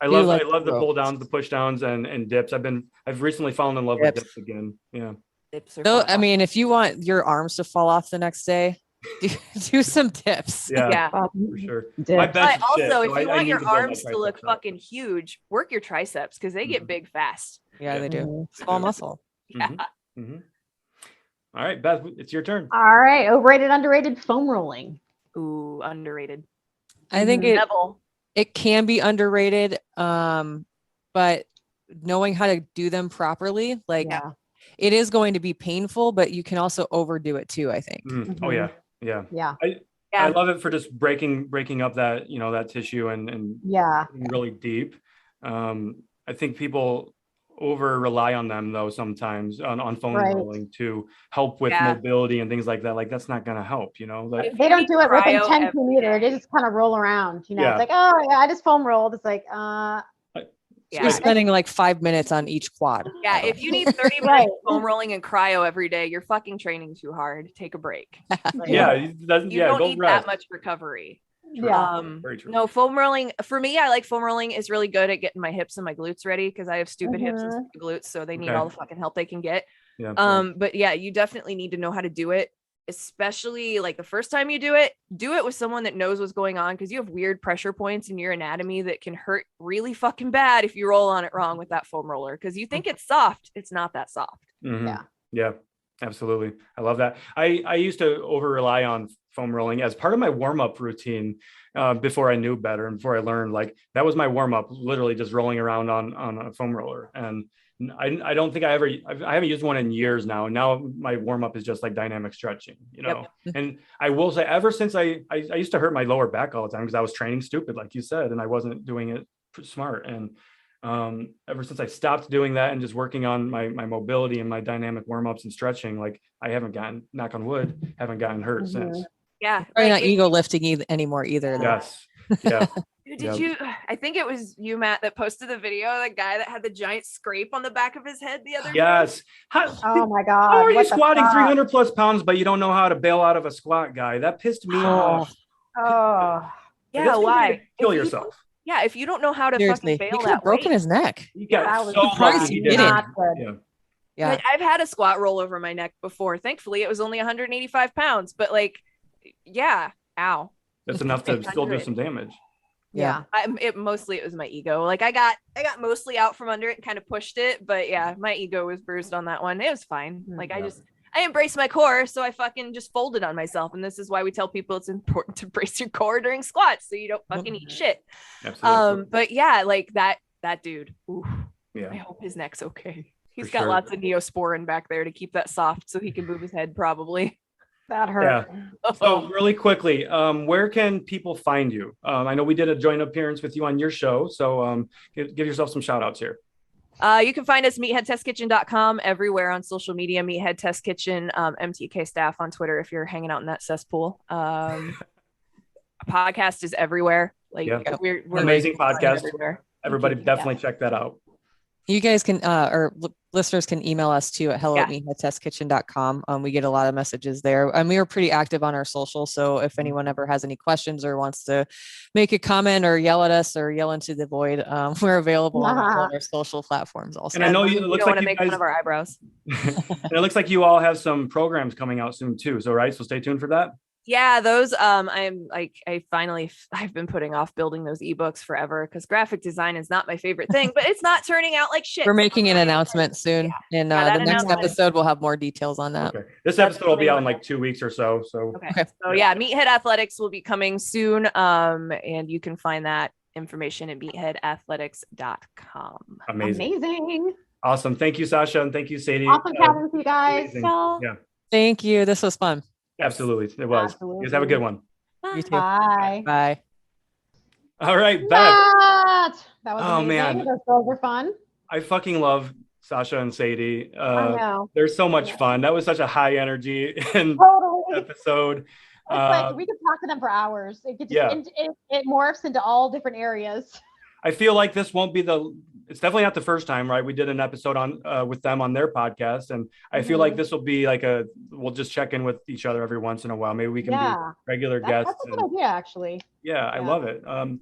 I love the pull downs, the push downs, and dips. I've recently fallen in love with dips again. Yeah. Dips are I mean, if you want your arms to fall off the next day, do some dips. Yeah, for sure. But also, if you want your arms to look fucking huge, work your triceps because they get big fast. Yeah, they do. Small muscle. Yeah. All right, Beth, it's your turn. All right, overrated, underrated foam rolling. Ooh, underrated. I think it can be underrated, but knowing how to do them properly, like it is going to be painful, but you can also overdo it too, I think. Oh yeah. I love it for just breaking up that that tissue and really deep. I think people over rely on them though sometimes on foam rolling to help with mobility and things like that. Like that's not gonna help, like they don't do it within 10 meters. They just kind of roll around, it's like, oh yeah, I just foam rolled. It's like you're spending like 5 minutes on each quad. Yeah, if you need 30 minutes foam rolling and cryo every day, you're fucking training too hard. Take a break. Like, you don't need that much recovery. No, foam rolling for me, I like foam rolling is really good at getting my hips and my glutes ready because I have stupid hips and stupid glutes, so they need all the fucking help they can get. But yeah, you definitely need to know how to do it, especially like the first time you do it with someone that knows what's going on, because you have weird pressure points in your anatomy that can hurt really fucking bad if you roll on it wrong with that foam roller, because you think it's soft. It's not that soft. Yeah, absolutely. I love that. I used to over rely on foam rolling as part of my warm-up routine before I knew better and before I learned. Like that was my warm-up, literally just rolling around on a foam roller. And I don't think I haven't used one in years now. Now my warm-up is just like dynamic stretching, And I will say, ever since I used to hurt my lower back all the time because I was training stupid, like you said, and I wasn't doing it smart. And ever since I stopped doing that and just working on my mobility and my dynamic warm-ups and stretching, like I haven't gotten, knock on wood, haven't gotten hurt since. Yeah. Probably not ego lifting anymore either. Yes. Yeah. Did you, I think it was you, Matt, that posted the video of the guy that had the giant scrape on the back of his head the other day? Yes. Oh my God. How are you squatting 300 plus pounds, but you don't know how to bail out of a squat, guy? That pissed me off. Oh. Yeah, why? Kill yourself. Yeah, if you don't know how to Seriously, fucking he bail could have that broken weight, his neck. He That got was so surprised lucky he he didn't. not good. Yeah. Yeah. like, I've had a squat roll over my neck before. Thankfully, it was only 185 pounds, but like, yeah, ow. That's enough to still do some damage. Yeah. It was my ego. Like I got mostly out from under it and kind of pushed it, but yeah, my ego was bruised on that one. It was fine. Like I embraced my core, so I fucking just folded on myself. And this is why we tell people it's important to brace your core during squats so you don't fucking eat shit. Absolutely. But yeah, like that dude. Oof, Yeah. I hope his neck's okay. He's For got sure. lots of neosporin back there to keep that soft so he can move his head probably. That hurt. So really quickly, where can people find you? I know we did a joint appearance with you on your show, so give yourself some shout outs here. You can find us meatheadtestkitchen.com everywhere on social media. Meathead Test Kitchen, MTK staff on Twitter if you're hanging out in that cesspool. Podcast is everywhere. Like we're amazing like, podcast. Everywhere. Everybody definitely check that out. You guys can, or listeners can email us too at hello@meatheadtestkitchen.com. We get a lot of messages there, and we are pretty active on our social. So if anyone ever has any questions or wants to make a comment or yell at us or yell into the void, we're available on all our social platforms also. And I know it looks like want to you make guys, fun of our eyebrows. and it looks like you all have some programs coming out soon too. So right, so stay tuned for that. Yeah, those I've been putting off building those ebooks forever because graphic design is not my favorite thing, but it's not turning out like shit. We're making an announcement soon. And the next episode we'll have more details on that. Okay. This episode will be out in like 2 weeks or so. Okay. So yeah, Meathead Athletics will be coming soon. And you can find that information at meatheadathletics.com. Amazing. Awesome. Thank you, Sausha, and thank you, Sadie. Awesome chatting with you guys. Yeah. Thank you. This was fun. Absolutely. It was. You guys have a good one. You too. Bye. Bye. All right, Beth. That was amazing. Man. Those girls were fun. I fucking love Sausha and Sadie. I know. They're so much fun. That was such a high energy episode. It's like we could talk to them for hours. It gets it morphs into all different areas. I feel like this won't be it's definitely not the first time, right? We did an episode on with them on their podcast, and I feel like this will be like we'll just check in with each other every once in a while. Maybe we can be regular guests. That's a good idea, actually. Yeah, I love it. And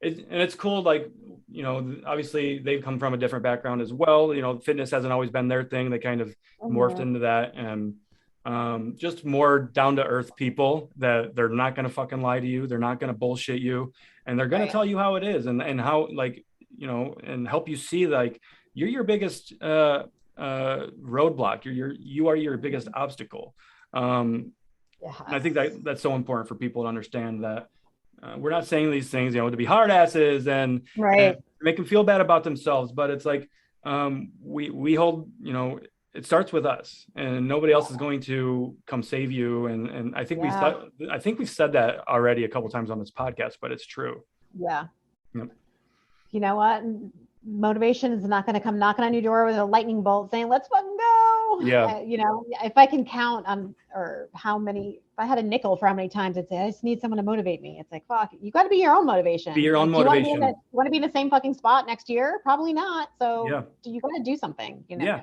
it's cool. Like, you know, obviously they've come from a different background as well. You know, fitness hasn't always been their thing. They kind of morphed into that, and just more down to earth people that they're not going to fucking lie to you. They're not going to bullshit you, and they're going to tell you how it is and how, like, you know, and help you see like you're your biggest roadblock. You are your biggest obstacle. And I think that's so important for people to understand that we're not saying these things, you know, to be hard asses and make them feel bad about themselves. But it's like we hold, you know, it starts with us, and nobody else is going to come save you. And I think we've said that already a couple of times on this podcast, but it's true. Yeah. Yep. You know what? Motivation is not going to come knocking on your door with a lightning bolt saying, let's fucking go. Yeah. You know, if I can count on, or if I had a nickel for how many times I'd say, I just need someone to motivate me. It's like, fuck, you got to be your own motivation. Be your own motivation. You want to be in the same fucking spot next year? Probably not. So you got to do something. You know?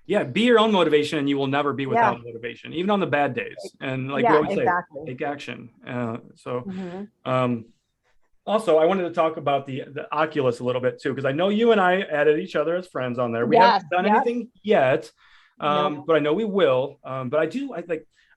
Yeah. Be your own motivation, and you will never be without motivation, even on the bad days. And like we always say, take action. Also, I wanted to talk about the Oculus a little bit too, because I know you and I added each other as friends on there. We haven't done anything yet, but I know we will. But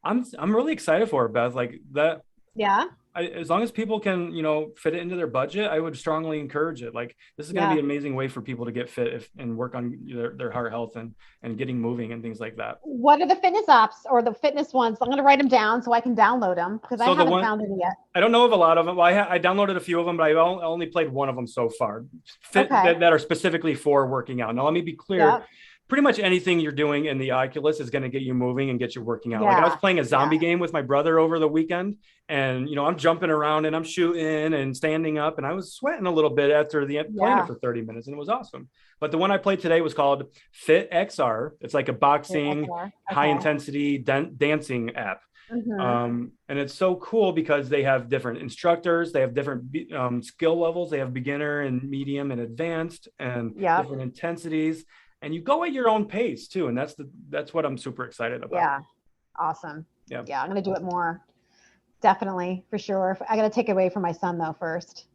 I'm really excited for it, Beth. Like that. Yeah. As long as people can, you know, fit it into their budget, I would strongly encourage it. Like this is going to be an amazing way for people to get fit and work on their heart health and getting moving and things like that. What are the fitness apps or the fitness ones? I'm going to write them down so I can download them because I haven't found any yet. I don't know of a lot of them. I downloaded a few of them, but I only played one of them so far that are specifically for working out. Now, let me be clear. Yeah. Pretty much anything you're doing in the Oculus is going to get you moving and get you working out. Like I was playing a zombie game with my brother over the weekend, and you know I'm jumping around and I'm shooting and standing up, and I was sweating a little bit after playing it for 30 minutes, and it was awesome. But the one I played today was called Fit XR. It's like a boxing, high intensity dancing app. And it's so cool because they have different instructors, they have different skill levels, they have beginner and medium and advanced and different intensities. And you go at your own pace too. And that's what I'm super excited about. Yeah. Awesome. Yeah. I'm going to do it more. Definitely. For sure. I got to take it away from my son though first.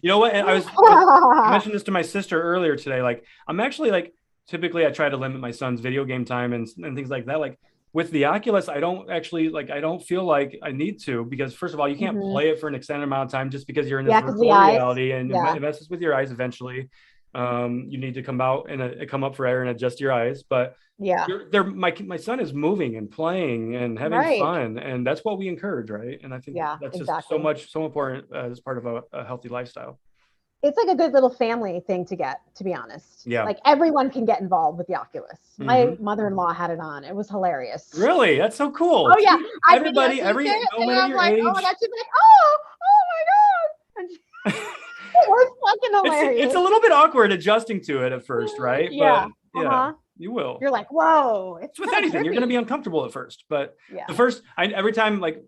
You know what? I mentioned this to my sister earlier today. Like, I'm actually like, typically I try to limit my son's video game time and things like that. Like with the Oculus, I don't feel like I need to, because first of all, you can't play it for an extended amount of time just because you're in this virtual reality, and it messes with your eyes eventually. You need to come up for air and adjust your eyes. But my son is moving and playing and having fun, and that's what we encourage, right? And I think that's just so important as part of a healthy lifestyle. It's like a good little family thing to get, to be honest. Yeah. Like everyone can get involved with the Oculus. My mother-in-law had it on. It was hilarious. Really? That's so cool. Oh yeah. Everybody, no matter your age. Oh my God. She'd be like, oh my God. It was fucking hilarious. It's a little bit awkward adjusting to it at first, right? Yeah. But, you will. You're like, whoa. It's with anything. Trippy. You're going to be uncomfortable at first, but every time, like,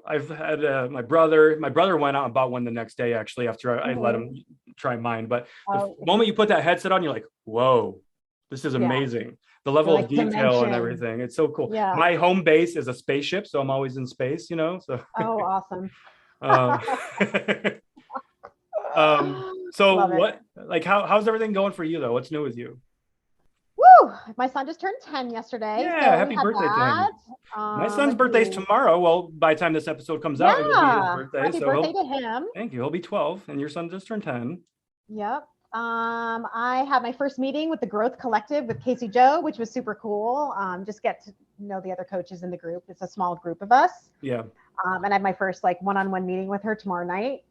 I've had my brother went out and bought one the next day, actually, after I let him try mine. But the moment you put that headset on, you're like, whoa, this is amazing. The level of detail and everything. It's so cool. Yeah. My home base is a spaceship, so I'm always in space, so. Oh, awesome. So how's everything going for you though? What's new with you? Woo! My son just turned 10 yesterday. Yeah, so happy birthday to him. My son's birthday's tomorrow. Well, by the time this episode comes out, it will be his birthday. Happy birthday to him. Thank you. He'll be 12, and your son just turned 10. Yep. I had my first meeting with the Growth Collective with Casey Joe, which was super cool. Just get to know the other coaches in the group. It's a small group of us. Yeah. And I have my first one-on-one meeting with her tomorrow night.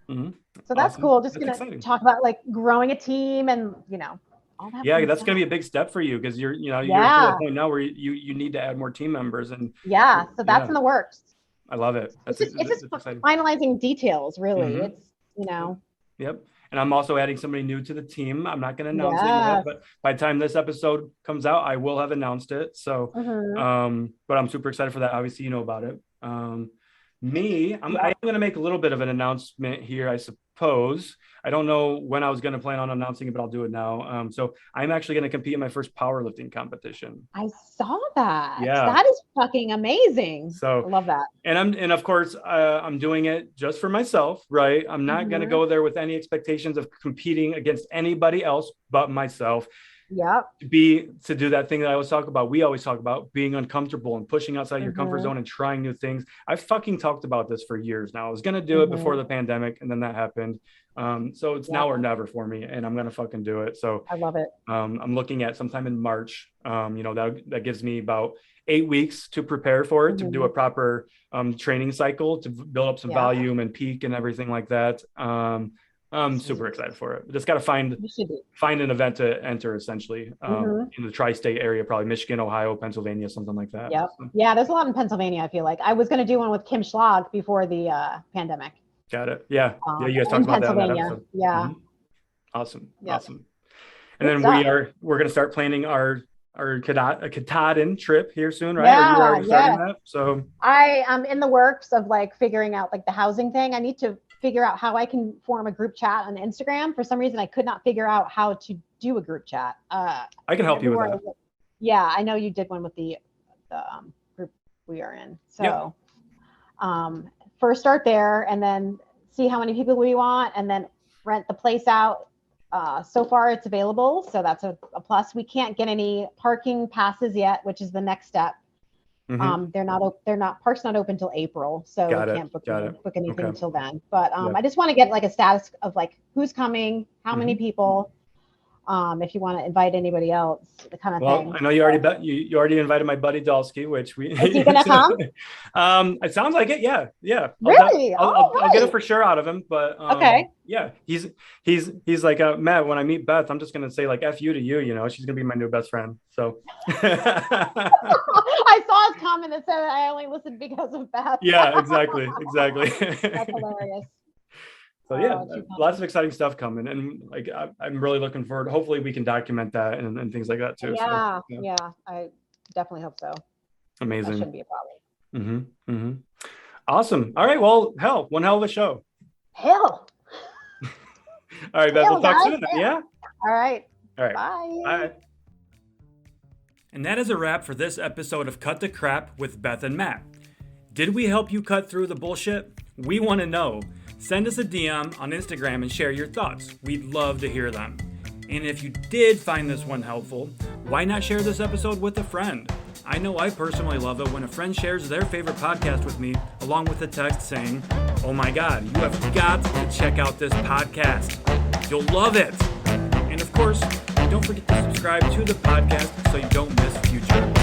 Mm-hmm. So that's cool. Just going to talk about growing a team and, all that. Yeah, that's going to be a big step for you, because you're to a point now where you need to add more team members. And so that's in the works. I love it. It's just finalizing details, really. It's, Yep. And I'm also adding somebody new to the team. I'm not going to announce it yet, but by the time this episode comes out, I will have announced it. So, but I'm super excited for that. Obviously, you know about it. I'm going to make a little bit of an announcement here, I suppose. I don't know when I was going to plan on announcing it, but I'll do it now. So I'm actually going to compete in my first powerlifting competition. I saw that. Yeah. That is fucking amazing. So I love that. And of course, I'm doing it just for myself, right? I'm not going to go there with any expectations of competing against anybody else but myself. Yeah. To do that thing that we always talk about being uncomfortable and pushing outside your comfort zone and trying new things. I've fucking talked about this for years now. I was going to do it before the pandemic, and then that happened. So it's now or never for me, and I'm going to fucking do it. So I love it. I'm looking at sometime in March. That gives me about 8 weeks to prepare for it, to do a proper training cycle, to build up some volume and peak and everything like that. I'm super excited for it. Just got to find an event to enter, essentially, in the tri-state area, probably Michigan, Ohio, Pennsylvania, something like that. Yep. So. Yeah, there's a lot in Pennsylvania, I feel like. I was going to do one with Kim Schlag before the pandemic. Got it. Yeah. You guys talked about that in that episode. Yeah. Awesome. Yep. Awesome. And then we're going to start planning our Katahdin trip here soon, right? Yeah, Are you already starting that? So I am in the works of figuring out the housing thing. I need to figure out how I can form a group chat on Instagram. For some reason, I could not figure out how to do a group chat. I can help you with that. Yeah, I know you did one with the group we are in. So first start there, and then see how many people we want, and then rent the place out. So far it's available, so that's a plus. We can't get any parking passes yet, which is the next step. They're not parks not open till April, so we can't book anything until then. But I just want to get a status of who's coming, how many people, if you want to invite anybody else, the kind of thing. Well, I know you already invited my buddy Dolsky, which we. Is he gonna come? It sounds like it. Yeah. Really? I'll get it for sure out of him. But okay. Yeah, he's like Matt. When I meet Beth, I'm just gonna say F you to you. She's gonna be my new best friend. So. I saw his comment that said I only listened because of Beth. Yeah, exactly. That's hilarious. So lots of exciting stuff coming, and I'm really looking forward. Hopefully, we can document that and things like that too. Yeah, I definitely hope so. Amazing. That shouldn't be a problem. Awesome. All right. Well, one hell of a show. Hell. All right, Beth. We'll talk soon. Yeah. All right. Bye. Bye. And that is a wrap for this episode of Cut the Crap with Beth and Matt. Did we help you cut through the bullshit? We want to know. Send us a DM on Instagram and share your thoughts. We'd love to hear them. And if you did find this one helpful, why not share this episode with a friend? I know I personally love it when a friend shares their favorite podcast with me, along with a text saying, "Oh my God, you have got to check out this podcast. You'll love it." And of course, don't forget to subscribe to the podcast so you don't miss future